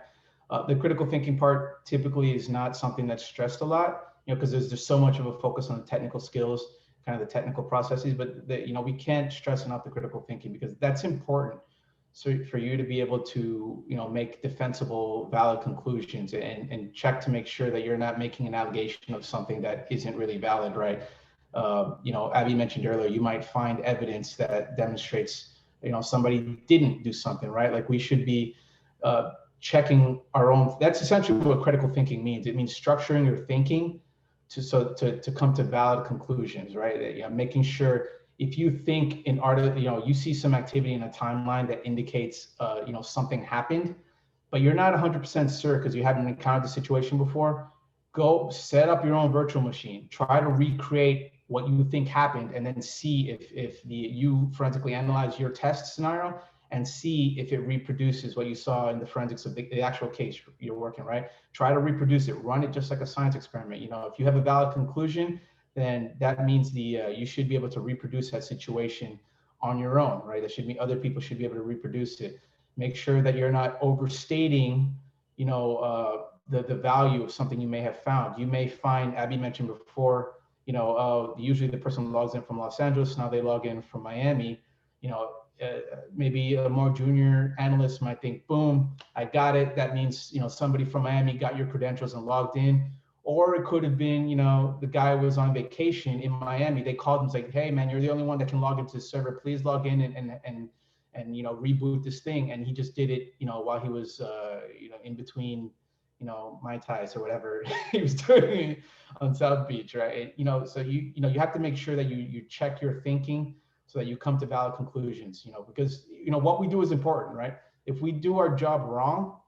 The critical thinking part typically is not something that's stressed a lot, because there's so much of a focus on the technical skills, kind of the technical processes, but we can't stress enough the critical thinking, because that's important. So for you to be able to, make defensible, valid conclusions and check to make sure that you're not making an allegation of something that isn't really valid, right? Abby mentioned earlier, you might find evidence that demonstrates, somebody didn't do something, right? Like we should be, checking our own. That's essentially what critical thinking means. It means structuring your thinking to come to valid conclusions, right? Making sure if you think in you see some activity in a timeline that indicates, something happened, but you're not 100% sure because you haven't encountered the situation before, go set up your own virtual machine. Try to recreate what you think happened, and then see if you forensically analyze your test scenario and see if it reproduces what you saw in the forensics of the actual case you're working, right? Try to reproduce it, run it just like a science experiment. If you have a valid conclusion, then that means you should be able to reproduce that situation on your own, right? Other people should be able to reproduce it. Make sure that you're not overstating, the value of something you may have found. You may find, Abby mentioned before, usually the person logs in from Los Angeles, now they log in from Miami, maybe a more junior analyst might think, boom, I got it. That means, somebody from Miami got your credentials and logged in. Or it could have been, the guy was on vacation in Miami. They called him and said, hey man, you're the only one that can log into the server. Please log in and reboot this thing. And he just did it, while he was in between, Mai Tais or whatever he was doing on South Beach, right? So you have to make sure that you check your thinking so that you come to valid conclusions, because what we do is important, right? If we do our job wrong,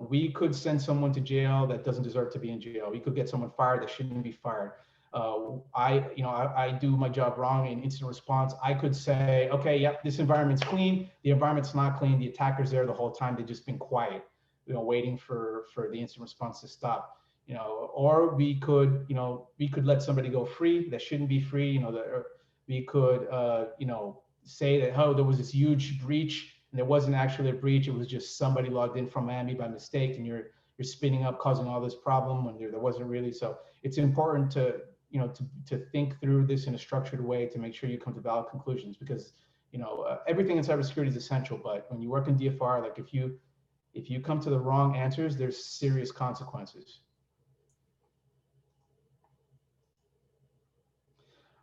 we could send someone to jail that doesn't deserve to be in jail. We could get someone fired that shouldn't be fired. I do my job wrong in incident response. I could say, okay, yep, this environment's clean. The environment's not clean. The attacker's there the whole time. They've just been quiet, waiting for the incident response to stop. Or we could let somebody go free that shouldn't be free. We could, say that, oh, there was this huge breach and there wasn't actually a breach. It was just somebody logged in from Miami by mistake, and you're spinning up, causing all this problem when there wasn't really. So it's important to think through this in a structured way to make sure you come to valid conclusions, because everything in cybersecurity is essential, but when you work in DFIR, like if you come to the wrong answers, there's serious consequences.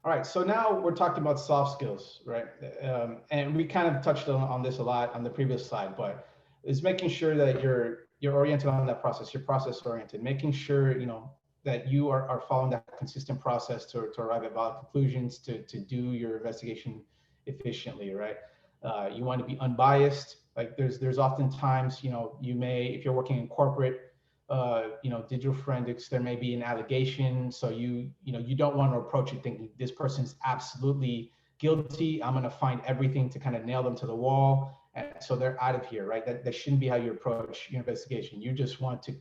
All right, so now we're talking about soft skills, right? And we kind of touched on this a lot on the previous slide, but it's making sure that you're oriented on that process, you're process oriented, making sure that you are following that consistent process to arrive at valid conclusions, to do your investigation efficiently, right? You want to be unbiased. Like there's oftentimes, you may, if you're working in corporate, digital forensics, there may be an allegation. So you don't want to approach it thinking this person's absolutely guilty. I'm going to find everything to kind of nail them to the wall. And so they're out of here, right? That shouldn't be how you approach your investigation. You just want to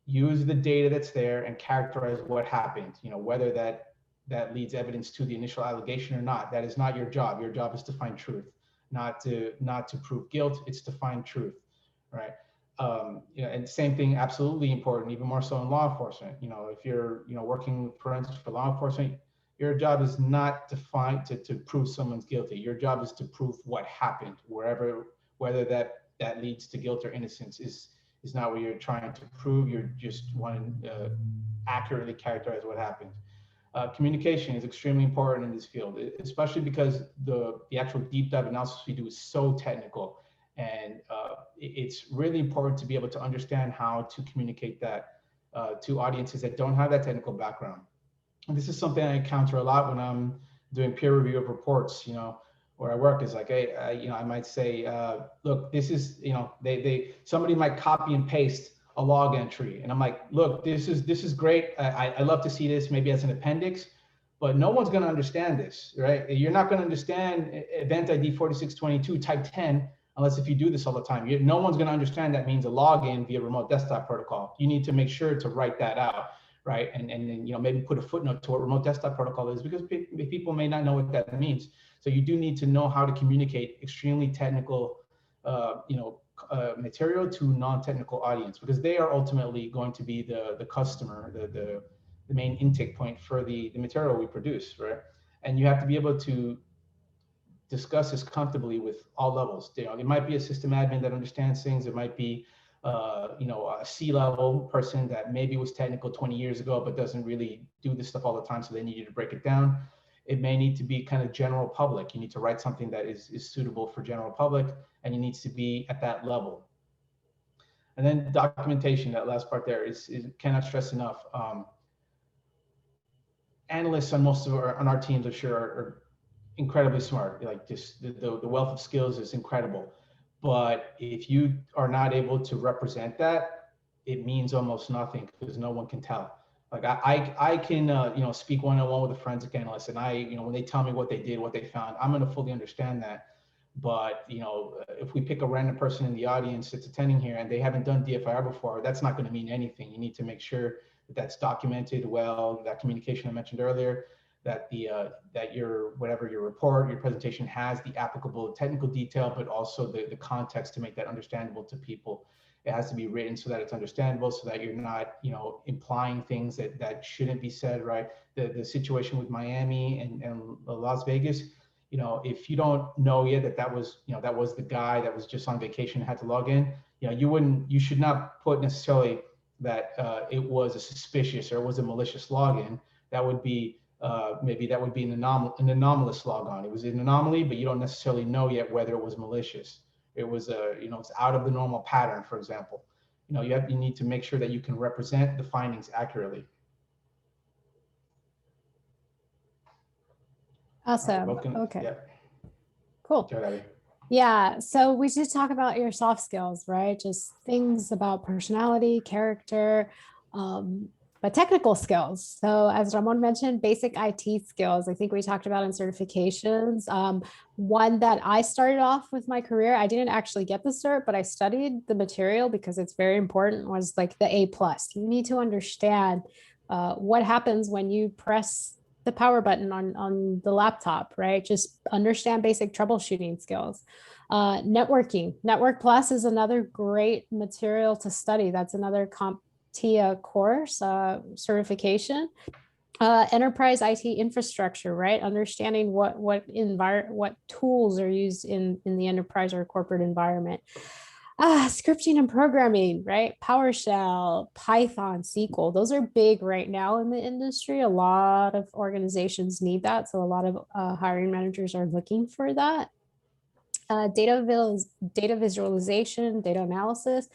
use the data that's there and characterize what happened, whether that leads evidence to the initial allegation or not. That is not your job. Your job is to find truth, not to prove guilt. It's to find truth, right? And same thing, absolutely important, even more so in law enforcement. If you're working forensics for law enforcement, your job is not to prove someone's guilty. Your job is to prove what happened, whether that leads to guilt or innocence is not what you're trying to prove. You're just wanting to accurately characterize what happened. Communication is extremely important in this field, especially because the actual deep dive analysis we do is so technical. And it's really important to be able to understand how to communicate that to audiences that don't have that technical background. And this is something I encounter a lot when I'm doing peer review of reports, where I work, is like, hey, I might say, look, this is, somebody might copy and paste a log entry. And I'm like, look, this is great. I love to see this maybe as an appendix, but no one's going to understand this, right? You're not going to understand event ID 4622 type 10 unless if you do this all the time. No one's going to understand that means a login via remote desktop protocol. You need to make sure to write that out, right? And then maybe put a footnote to what remote desktop protocol is, because people may not know what that means. So you do need to know how to communicate extremely technical, material to non-technical audience, because they are ultimately going to be the customer, the main intake point for the material we produce, right? And you have to be able to discuss this comfortably with all levels. It might be a system admin that understands things. It might be, a C-level person that maybe was technical 20 years ago, but doesn't really do this stuff all the time. So they need you to break it down. It may need to be kind of general public. You need to write something that is suitable for general public, and it needs to be at that level. And then documentation, that last part there is cannot stress enough. Analysts on on our teams, I'm sure, are incredibly smart. Like just the wealth of skills is incredible. But if you are not able to represent that, it means almost nothing, because no one can tell. Like I can speak one-on-one with a forensic analyst, and when they tell me what they did, what they found, I'm going to fully understand that. But if we pick a random person in the audience that's attending here and they haven't done DFIR before, that's not going to mean anything. You need to make sure that that's documented well, that communication I mentioned earlier, that that your report, your presentation has the applicable technical detail, but also the context to make that understandable to people. It has to be written so that it's understandable, so that you're not implying things that shouldn't be said, right? The situation with Miami and Las Vegas, if you don't know yet that was the guy that was just on vacation and had to log in, you should not put necessarily that it was a suspicious or it was a malicious login. That would be maybe that would be an anomalous logon. It was an anomaly, but you don't necessarily know yet whether it was malicious. It was it's out of the normal pattern, for example. You need to make sure that you can represent the findings accurately. Awesome. Right, Okay. Yeah. Cool. Yeah. So we should talk about your soft skills, right? Just things about personality, character, but technical skills. So as Ramon mentioned, basic IT skills, I think we talked about in certifications. One that I started off with my career, I didn't actually get the cert, but I studied the material because it's very important, was like the A+. You need to understand what happens when you press the power button on the laptop, right? Just understand basic troubleshooting skills. Networking. Network Plus is another great material to study. That's another CompTIA course, certification. Enterprise IT infrastructure, right? Understanding what tools are used in the enterprise or corporate environment. Scripting and programming, right? PowerShell, Python, SQL, those are big right now in the industry. A lot of organizations need that. So a lot of hiring managers are looking for that. Data visualization, data analysis.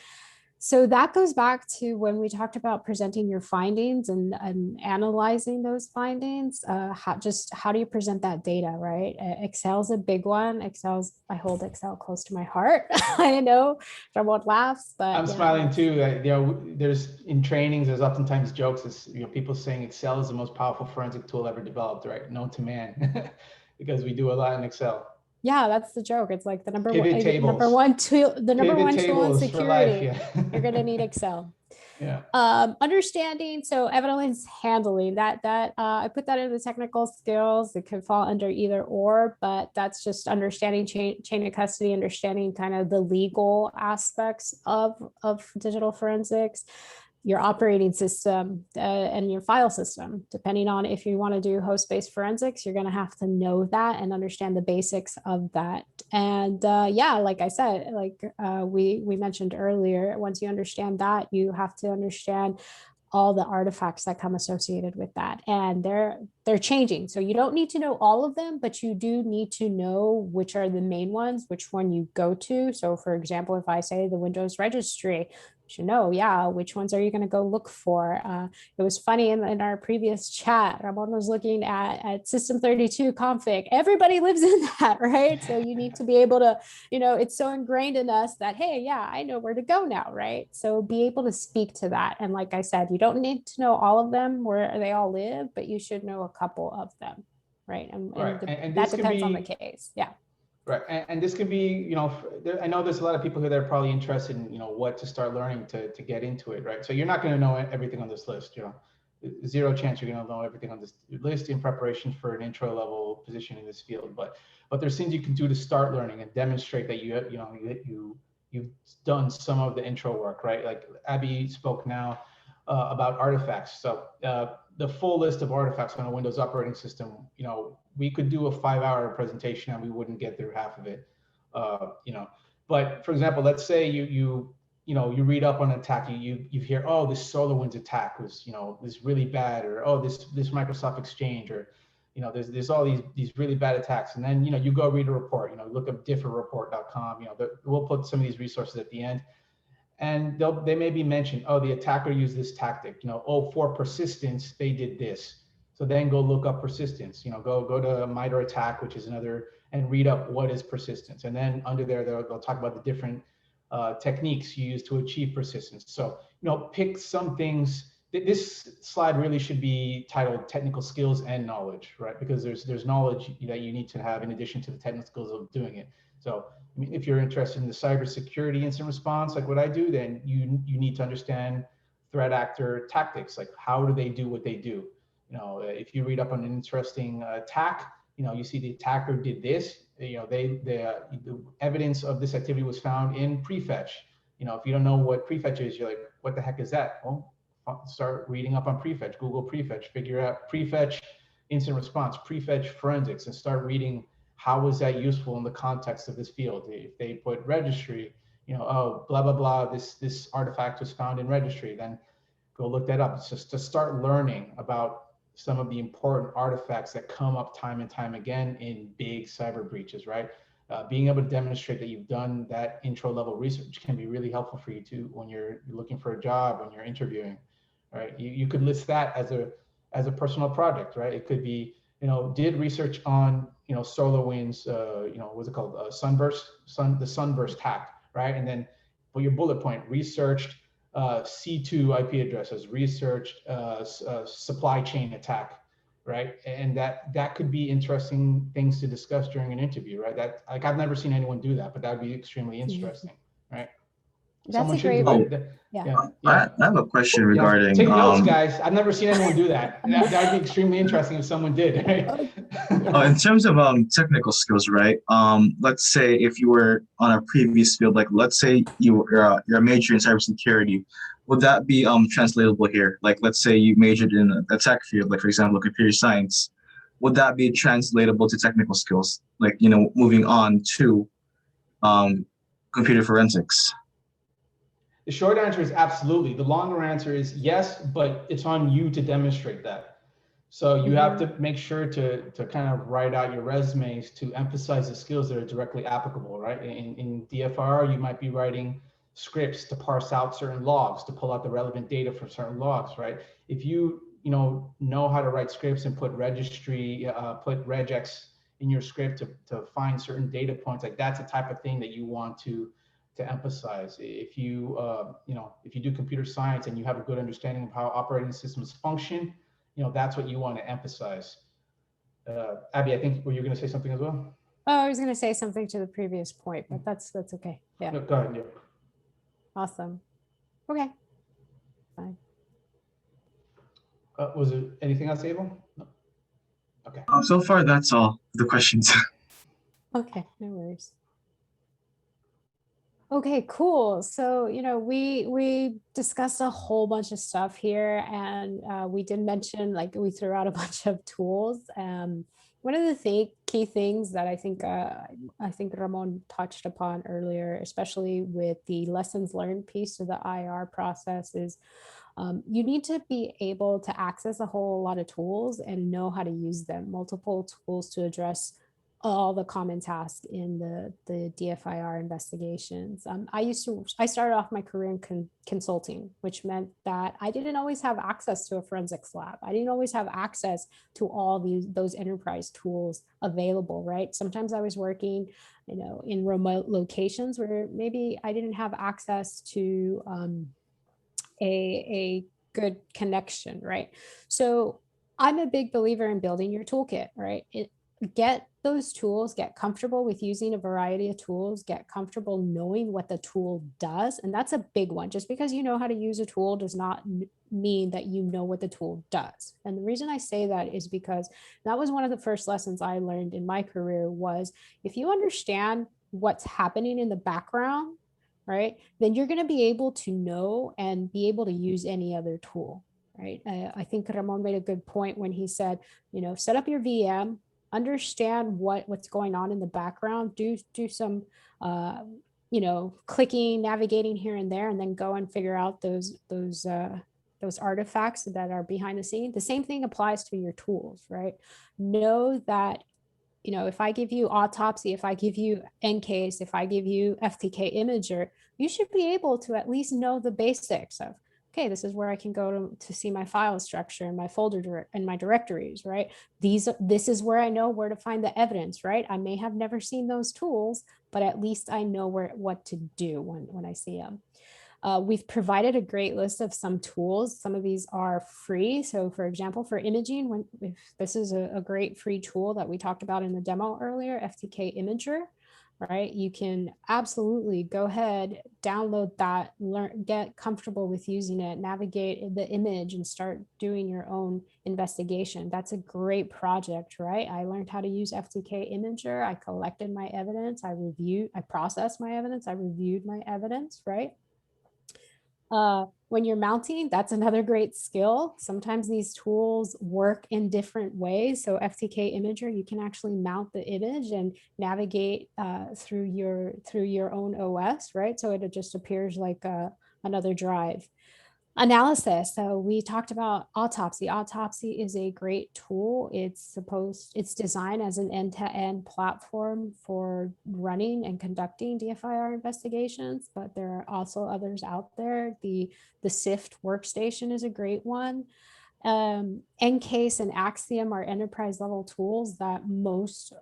So that goes back to when we talked about presenting your findings and analyzing those findings. How do you present that data, right? Excel's a big one. I hold Excel close to my heart. I know Ramon laughs, but I'm smiling too. There's in trainings, there's oftentimes jokes. People saying Excel is the most powerful forensic tool ever developed, right? Known to man, because we do a lot in Excel. Yeah, that's the joke. It's like the number one tool in security. For life, yeah. You're gonna need Excel. Yeah. Understanding, so evidence handling, that I put that in the technical skills. It could fall under either or, but that's just understanding chain of custody, understanding kind of the legal aspects of digital forensics, your operating system and your file system. Depending on if you want to do host-based forensics, you're going to have to know that and understand the basics of that. And yeah, like I said, we mentioned earlier, once you understand that, you have to understand all the artifacts that come associated with that, and they're changing. So you don't need to know all of them, but you do need to know which are the main ones, which one you go to. So for example, if I say the Windows registry, you know, yeah, which ones are you going to go look for? It was funny in our previous chat, Ramon was looking at system 32 config. Everybody lives in that, right? So you need to be able to, it's so ingrained in us that, hey, yeah, I know where to go now, right? So be able to speak to that. And like I said, you don't need to know all of them where they all live, but you should know a couple of them, right? And that depends on the case. Yeah. Right, and this could be, I know there's a lot of people who are probably interested in, what to start learning to get into it, right? So you're not going to know everything on this list, zero chance you're going to know everything on this list in preparation for an intro level position in this field. But there's things you can do to start learning and demonstrate that you've done some of the intro work, right? Like Abby spoke now about artifacts. So the full list of artifacts on a Windows operating system, we could do a 5-hour presentation and we wouldn't get through half of it, But for example, let's say you read up on an attack, you hear, oh, this SolarWinds attack was, this really bad, or oh, this Microsoft Exchange, or there's all these really bad attacks, and then you go read a report, look up differreport.com, we'll put some of these resources at the end. And they may be mentioned, oh, the attacker used this tactic, oh, for persistence, they did this. So then go look up persistence, go to MITRE ATT&CK, which is another, and read up what is persistence. And then under there, they'll talk about the different techniques you use to achieve persistence. So, pick some things. This slide really should be titled technical skills and knowledge, right? Because there's knowledge that you need to have in addition to the technical skills of doing it. So, I mean, if you're interested in the cybersecurity incident response, like what I do, then you need to understand threat actor tactics, like how do they do what they do? If you read up on an interesting attack, you see the attacker did this. The evidence of this activity was found in prefetch. If you don't know what prefetch is, you're like, what the heck is that? Well, start reading up on prefetch, Google prefetch, figure out prefetch incident response, prefetch forensics, and start reading how was that useful in the context of this field. If they put registry, oh, blah, blah, blah, this artifact was found in registry, then go look that up. It's just to start learning about some of the important artifacts that come up time and time again in big cyber breaches, right? Being able to demonstrate that you've done that intro level research can be really helpful for you too when you're looking for a job, when you're interviewing, right? You could list that as a personal project, right? It could be, did research on, SolarWinds, what's it called? The sunburst hack, right? And then for your bullet point, researched C2 IP addresses, researched supply chain attack, right? And that could be interesting things to discuss during an interview, right? That, like, I've never seen anyone do that, but that would be extremely interesting, right? That's Someone a should great do one. it. Yeah. I have a question regarding Take notes, guys. I've never seen anyone do that. That would be extremely interesting if someone did, right? in terms of technical skills, right? Let's say if you were on a previous field, like let's say you're a major in cybersecurity, would that be translatable here? Like let's say you majored in a tech field, like for example, computer science. Would that be translatable to technical skills? Like, moving on to computer forensics. The short answer is absolutely. The longer answer is yes, but it's on you to demonstrate that. So you have to make sure to kind of write out your resumes to emphasize the skills that are directly applicable, right? In DFIR, you might be writing scripts to parse out certain logs, to pull out the relevant data from certain logs, right? If you know how to write scripts and put registry, put regex in your script to find certain data points, like that's the type of thing that you want to emphasize. If you if you do computer science and you have a good understanding of how operating systems function, that's what you want to emphasize. Abby, I think, were you going to say something as well? Oh, I was going to say something to the previous point, but that's okay. Yeah. No, go ahead. Yeah. Awesome. Okay. Fine. Was there anything else, Abel? No. Okay. So far, that's all the questions. Okay, no worries. Okay, cool. So, we discussed a whole bunch of stuff here, and we did mention, like, we threw out a bunch of tools. One of the key things that I think Ramon touched upon earlier, especially with the lessons learned piece of the IR process, is you need to be able to access a whole lot of tools and know how to use them, multiple tools to address all the common tasks in the DFIR investigations. I started off my career in consulting, which meant that I didn't always have access to a forensics lab. I didn't always have access to all those enterprise tools available, right? Sometimes I was working, in remote locations where maybe I didn't have access to a good connection, right? So I'm a big believer in building your toolkit, right? Get those tools, get comfortable with using a variety of tools, get comfortable knowing what the tool does. And that's a big one. Just because you know how to use a tool does not mean that you know what the tool does. And the reason I say that is because that was one of the first lessons I learned in my career was if you understand what's happening in the background, right, then you're going to be able to know and be able to use any other tool, right? I think Ramon made a good point when he said, set up your VM, understand what's going on in the background, do some clicking, navigating here and there, and then go and figure out those artifacts that are behind the scene. The same thing applies to your tools, right? Know that if I give you autopsy, if I give you Encase, if I give you FTK Imager, you should be able to at least know the basics of, okay, this is where I can go to see my file structure and my folder and my directories, right? This is where I know where to find the evidence, right? I may have never seen those tools, but at least I know what to do when I see them. We've provided a great list of some tools. Some of these are free. So for example, for imaging, this is a great free tool that we talked about in the demo earlier, FTK Imager, right? You can absolutely go ahead, download that, get comfortable with using it, navigate the image and start doing your own investigation. That's a great project, right? I learned how to use FTK Imager. I collected my evidence. I processed my evidence. I reviewed my evidence, right? When you're mounting, that's another great skill. Sometimes these tools work in different ways. So FTK Imager, you can actually mount the image and navigate through your own OS, right? So it just appears like another drive. Analysis. So we talked about autopsy. Autopsy is a great tool. It's designed as an end-to-end platform for running and conducting DFIR investigations, but there are also others out there. The SIFT workstation is a great one. NCASE and Axiom are enterprise level tools that most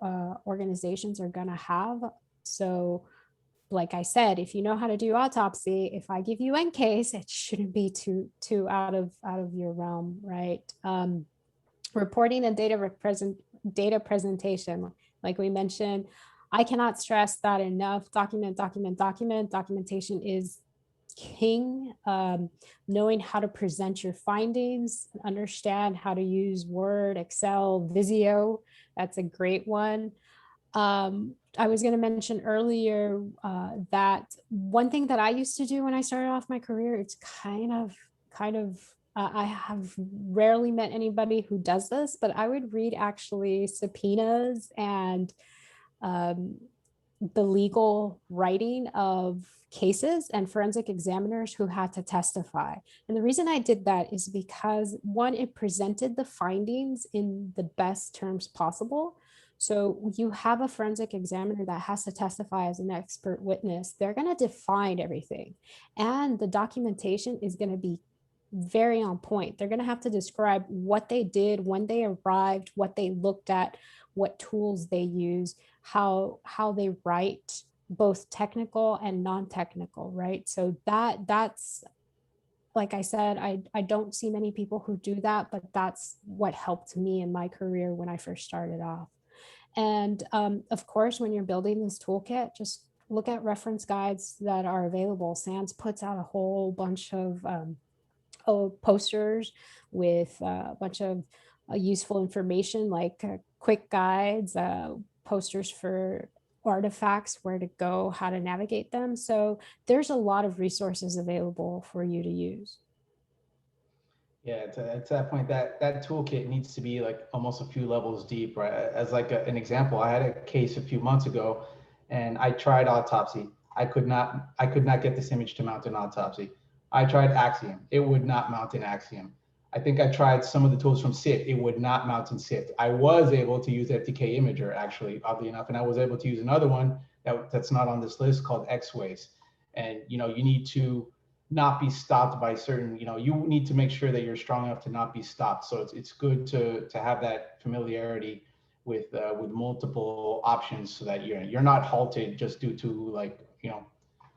organizations are going to have. So like I said, if you know how to do autopsy, if I give you NCASE, it shouldn't be too out of your realm, right? Reporting and data presentation, like we mentioned, I cannot stress that enough. Documentation is king. Knowing how to present your findings, understand how to use Word, Excel, Visio, that's a great one. I was going to mention earlier that one thing that I used to do when I started off my career, it's kind of, I have rarely met anybody who does this, but I would read actually subpoenas and the legal writing of cases and forensic examiners who had to testify. And the reason I did that is because, one, it presented the findings in the best terms possible. So you have a forensic examiner that has to testify as an expert witness. They're going to define everything. And the documentation is going to be very on point. They're going to have to describe what they did, when they arrived, what they looked at, what tools they use, how they write, both technical and non-technical, right? So that's, like I said, I don't see many people who do that, but that's what helped me in my career when I first started off. And of course, when you're building this toolkit, just look at reference guides that are available. SANS puts out a whole bunch of posters with a bunch of useful information, like quick guides, posters for artifacts, where to go, how to navigate them. So there's a lot of resources available for you to use. Yeah, to that point, that toolkit needs to be like almost a few levels deep, right? As like an example, I had a case a few months ago, and I tried autopsy. I could not get this image to mount an autopsy. I tried Axiom. It would not mount in Axiom. I think I tried some of the tools from SIFT. It would not mount in SIFT. I was able to use FTK Imager, actually, oddly enough, and I was able to use another one that's not on this list called X-Ways. And you need to not be stopped by certain, you need to make sure that you're strong enough to not be stopped. So it's good to have that familiarity with multiple options, so that you're not halted just due to, like,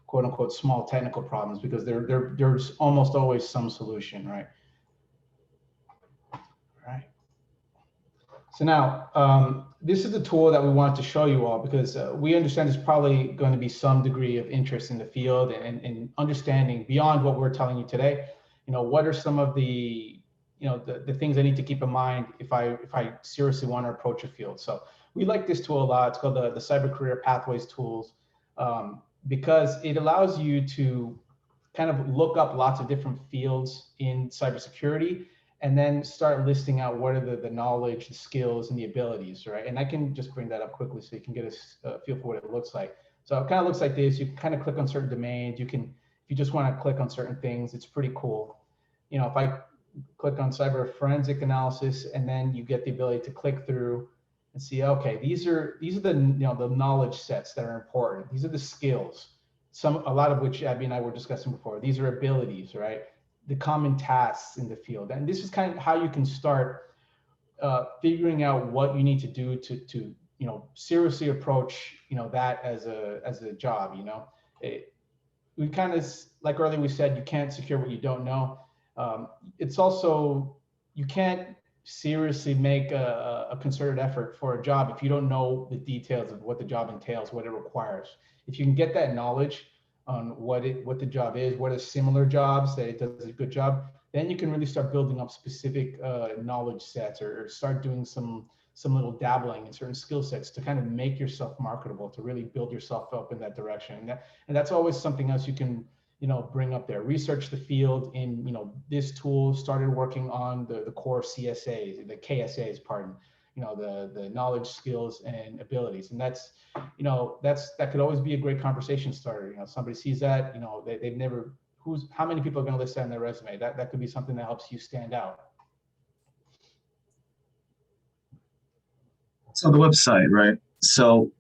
quote unquote small technical problems, because there's almost always some solution, right? Right. So now, this is the tool that we want to show you all, because we understand there's probably going to be some degree of interest in the field and understanding beyond what we're telling you today. What are some of the things I need to keep in mind if I seriously want to approach a field. So we like this tool a lot. It's called the Cyber Career Pathways tools, because it allows you to kind of look up lots of different fields in cybersecurity, and then start listing out what are the knowledge, the skills, and the abilities, right? And I can just bring that up quickly so you can get a feel for what it looks like. So it kind of looks like this. You can kind of click on certain domains. You can, if you just want to click on certain things, it's pretty cool. If I click on cyber forensic analysis, and then you get the ability to click through and see, okay, these are the the knowledge sets that are important. These are the skills, a lot of which Abby and I were discussing before. These are abilities, right? The common tasks in the field. And this is kind of how you can start figuring out what you need to do to seriously approach that as a job. We kind of, like earlier we said, you can't secure what you don't know. It's also, you can't seriously make a concerted effort for a job if you don't know the details of what the job entails, what it requires. If you can get that knowledge on what the job is, what are similar jobs that it does a good job, then you can really start building up specific knowledge sets, or start doing some little dabbling in certain skill sets to kind of make yourself marketable, to really build yourself up in that direction. And that's always something else you can bring up there. Research the field in this tool. Started working on the core CSAs, the KSAs, pardon. The knowledge, skills, and abilities. And that's that could always be a great conversation starter. Somebody sees that, they've never how many people are going to list that on their resume? That could be something that helps you stand out. So the website, right? So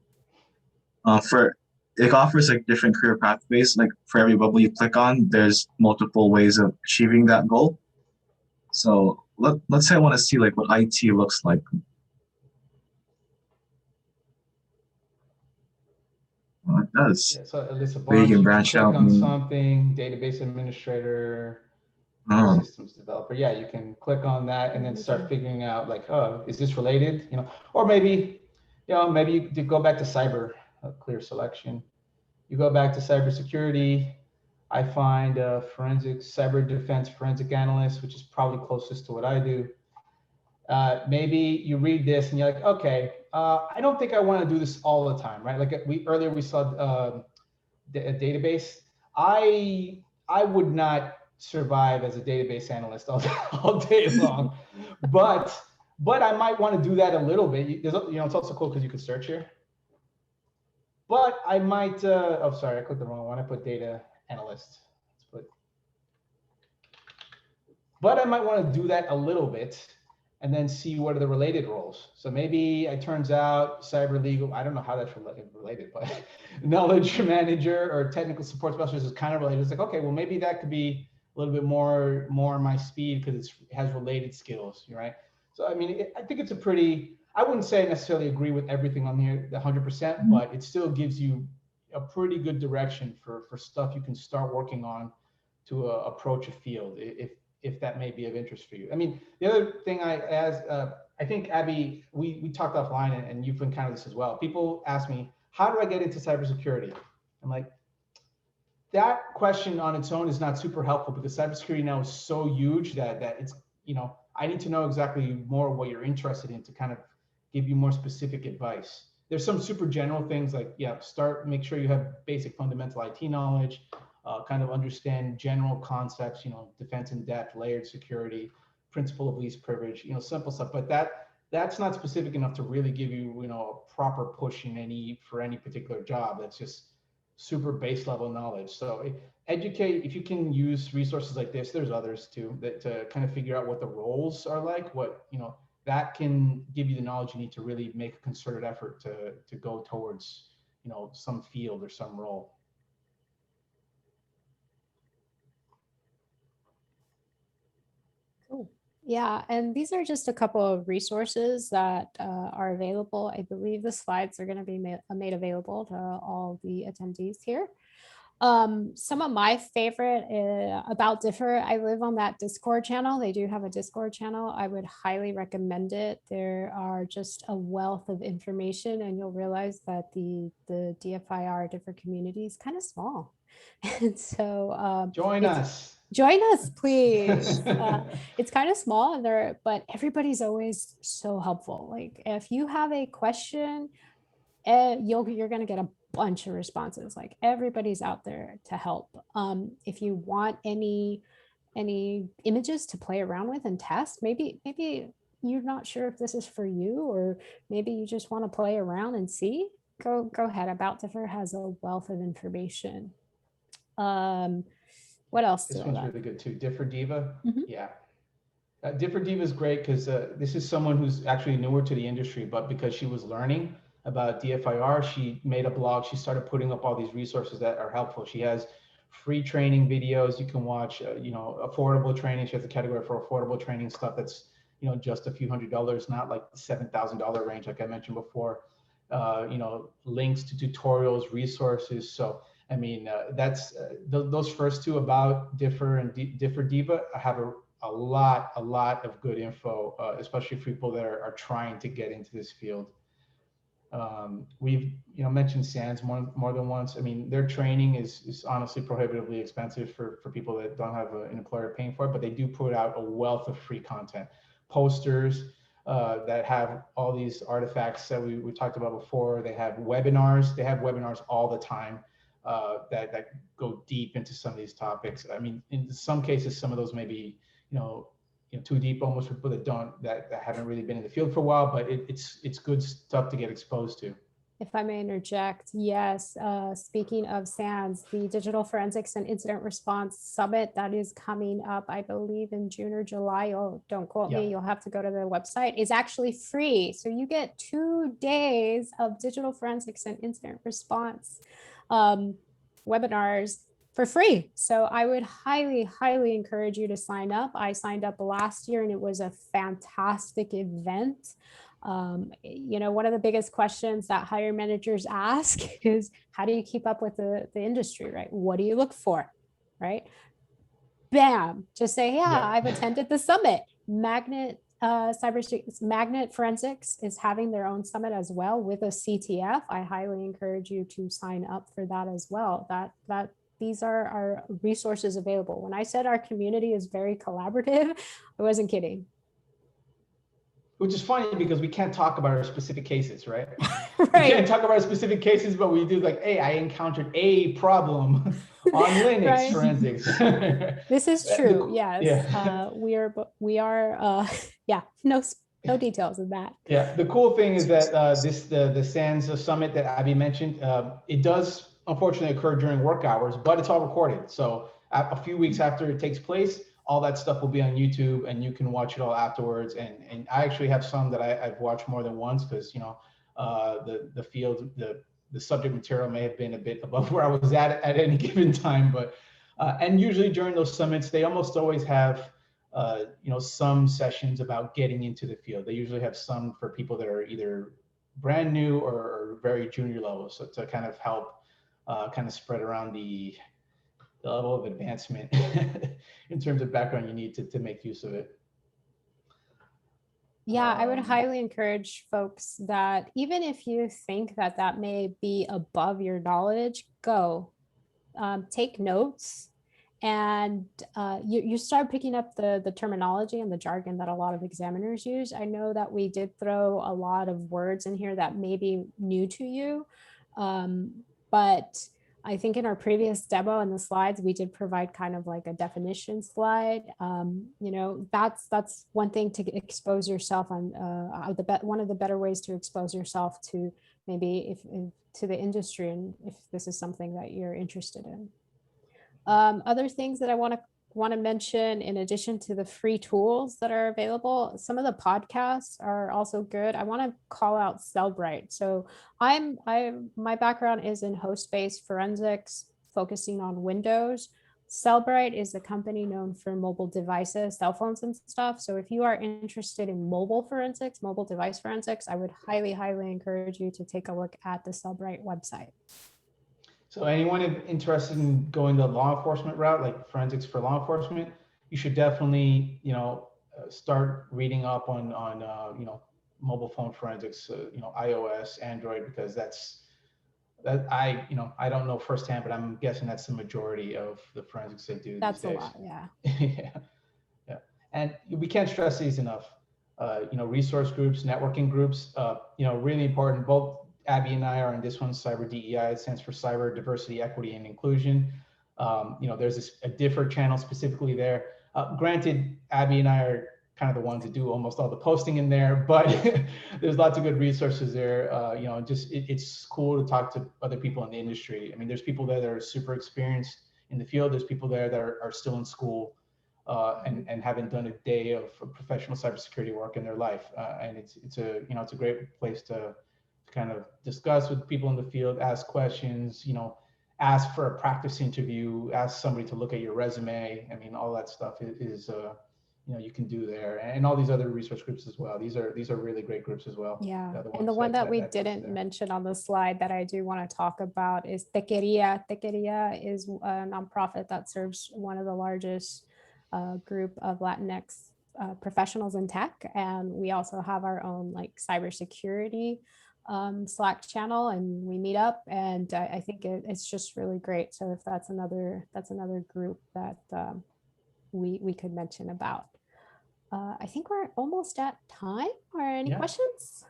for it offers like different career pathways. Like for every bubble you click on, there's multiple ways of achieving that goal. So let's say I want to see like what IT looks like. Well, it does. Yeah, so there's a Where you bunch. can You can branch click out. on something, database administrator, systems developer. Yeah, you can click on that and then start figuring out like, oh, is this related? You know, or maybe, maybe you could go back to cyber, clear selection. You go back to cybersecurity. I find forensic cyber defense forensic analyst, which is probably closest to what I do. Maybe you read this and you're like, okay, I don't think I want to do this all the time, right? Like earlier we saw a database. I would not survive as a database analyst all day long, but I might want to do that a little bit. It's also cool because you can search here. But I might, oh, sorry, I clicked the wrong one. I put data analyst. But I might want to do that a little bit and then see what are the related roles. So maybe it turns out cyber legal, I don't know how that's related, but knowledge manager or technical support specialist is kind of related. It's like, okay, well, maybe that could be a little bit more my speed because it has related skills, right? So, I mean, I think it's I wouldn't say I necessarily agree with everything on here 100%, but it still gives you a pretty good direction for stuff you can start working on to approach a field if that may be of interest for you. I mean, the other thing I think, Abby, we talked offline and you've encountered this as well. People ask me, how do I get into cybersecurity? I'm like, that question on its own is not super helpful because cybersecurity now is so huge that it's, I need to know exactly more what you're interested in to kind of give you more specific advice. There's some super general things like, make sure you have basic fundamental IT knowledge, kind of understand general concepts, defense in depth, layered security, principle of least privilege, simple stuff. But that's not specific enough to really give you, a proper push for any particular job. That's just super base level knowledge. So educate, if you can use resources like this, there's others too, that to kind of figure out what the roles are like, that can give you the knowledge you need to really make a concerted effort to go towards, some field or some role. Cool. Yeah, and these are just a couple of resources that are available. I believe the slides are going to be made available to all the attendees here. Some of my favorite about DFIR, I live on that Discord channel. They do have a Discord channel. I would highly recommend it. There are just a wealth of information and you'll realize that the DFIR DFIR community is kind of small. And so join us. Join us, please. It's kind of small but everybody's always so helpful. Like if you have a question, you're going to get a bunch of responses. Like everybody's out there to help. If you want any images to play around with and test, maybe you're not sure if this is for you, or maybe you just want to play around and see, go ahead. About DFIR has a wealth of information. What else? This one's really good too. DFIR Diva. Yeah. DFIR Diva is great because this is someone who's actually newer to the industry, but because she was learning about DFIR, she made a blog. She started putting up all these resources that are helpful. She has free training videos you can watch, affordable training. She has a category for affordable training stuff that's, just a few $100s, not like the $7,000 range, like I mentioned before. Links to tutorials, resources. So, I mean, that's those first two about DFIR and DFIR Diva have a lot of good info, especially for people that are trying to get into this field. We've mentioned SANS more than once. I mean, their training is honestly prohibitively expensive for people that don't have an employer paying for it, but they do put out a wealth of free content, posters that have all these artifacts that we talked about before. They have webinars. They have webinars all the time that go deep into some of these topics. I mean, in some cases, some of those may be too deep almost for people that haven't really been in the field for a while, but it's good stuff to get exposed to. If I may interject, yes, speaking of SANS, the Digital Forensics and Incident Response Summit that is coming up, I believe in June or July, oh, don't quote me, you'll have to go to the website, is actually free. So you get 2 days of digital forensics and incident response webinars for free. So I would highly, highly encourage you to sign up. I signed up last year and it was a fantastic event. One of the biggest questions that hiring managers ask is, how do you keep up with the industry, right? What do you look for, right? Bam, just say, yeah, I've attended the summit. Magnet Forensics is having their own summit as well with a CTF. I highly encourage you to sign up for that as well. These are our resources available. When I said our community is very collaborative, I wasn't kidding. Which is funny because we can't talk about our specific cases, right? Right. We can't talk about our specific cases, but we do like, hey, I encountered a problem on Linux Right. forensics. This is true. Yes. Yeah. We are. Yeah. No details of that. Yeah. The cool thing is that the SANS summit that Abby mentioned, it does unfortunately occur during work hours, but it's all recorded. So a few weeks after it takes place, all that stuff will be on YouTube and you can watch it all afterwards. And I actually have some that I've watched more than once because, the field, the subject material may have been a bit above where I was at any given time. But, and usually during those summits, they almost always have, some sessions about getting into the field. They usually have some for people that are either brand new or very junior level. So to kind of help kind of spread around the level of advancement in terms of background you need to make use of it. Yeah, I would highly encourage folks that even if you think that may be above your knowledge, go take notes and you start picking up the terminology and the jargon that a lot of examiners use. I know that we did throw a lot of words in here that may be new to you, but I think in our previous demo in the slides, we did provide kind of like a definition slide. That's one thing to expose yourself on. One of the better ways to expose yourself to maybe to the industry, and if this is something that you're interested in. Other things that I want to mention, in addition to the free tools that are available, some of the podcasts are also good. I want to call out Cellbrite. So my background is in host-based forensics, focusing on Windows. Cellbrite is a company known for mobile devices, cell phones and stuff. So if you are interested in mobile forensics, mobile device forensics, I would highly, highly encourage you to take a look at the Cellbrite website. So anyone interested in going the law enforcement route, like forensics for law enforcement, you should definitely, start reading up on mobile phone forensics, iOS, Android, because I don't know firsthand, but I'm guessing that's the majority of the forensics they do. That's these days. A lot, yeah. Yeah. And we can't stress these enough. Resource groups, networking groups, really important. Both Abby and I are in this one, Cyber DEI. It stands for Cyber Diversity, Equity, and Inclusion. There's a different channel specifically there. Granted, Abby and I are kind of the ones that do almost all the posting in there, but there's lots of good resources there. It's cool to talk to other people in the industry. I mean, there's people there that are super experienced in the field. There's people there that are still in school and haven't done a day of professional cybersecurity work in their life. And it's a great place to kind of discuss with people in the field, ask questions, ask for a practice interview, ask somebody to look at your resume. I mean, all that stuff is you can do there, and all these other resource groups as well. These are really great groups as well. Yeah, and the one that we didn't mention on the slide that I do want to talk about is Tequeria. Tequeria is a nonprofit that serves one of the largest group of Latinx professionals in tech, and we also have our own like cybersecurity Slack channel, and we meet up, and I think it's just really great. So if that's another group that we could mention about. I think we're almost at time. Are any questions?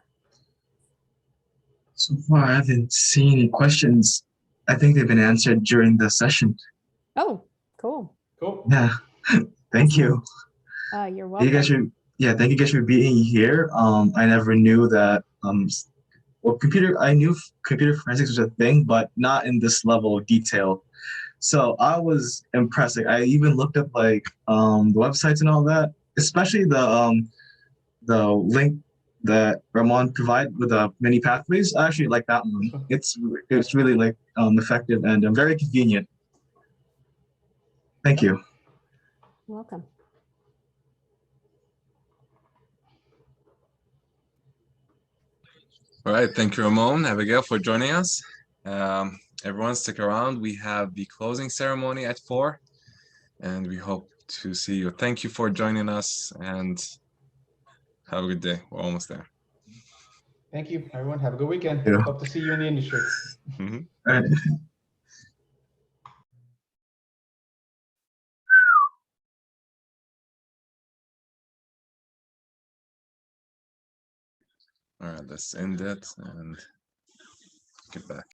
So far, I haven't seen any questions. I think they've been answered during the session. Oh, cool. Cool. Yeah. Thank you. You're welcome. Thank you guys for being here. I never knew that well, I knew computer forensics was a thing, but not in this level of detail. So I was impressed. Like, I even looked up like the websites and all that, especially the link that Ramon provided with the many pathways. I actually like that one. It's really like effective and very convenient. Thank you. You're welcome. All right, thank you, Ramon, Abigail, for joining us. Everyone, stick around. We have the closing ceremony at 4, and we hope to see you. Thank you for joining us, and have a good day. We're almost there. Thank you, everyone. Have a good weekend. Yeah. Hope to see you in the industry. All right. All right, let's end it and get back.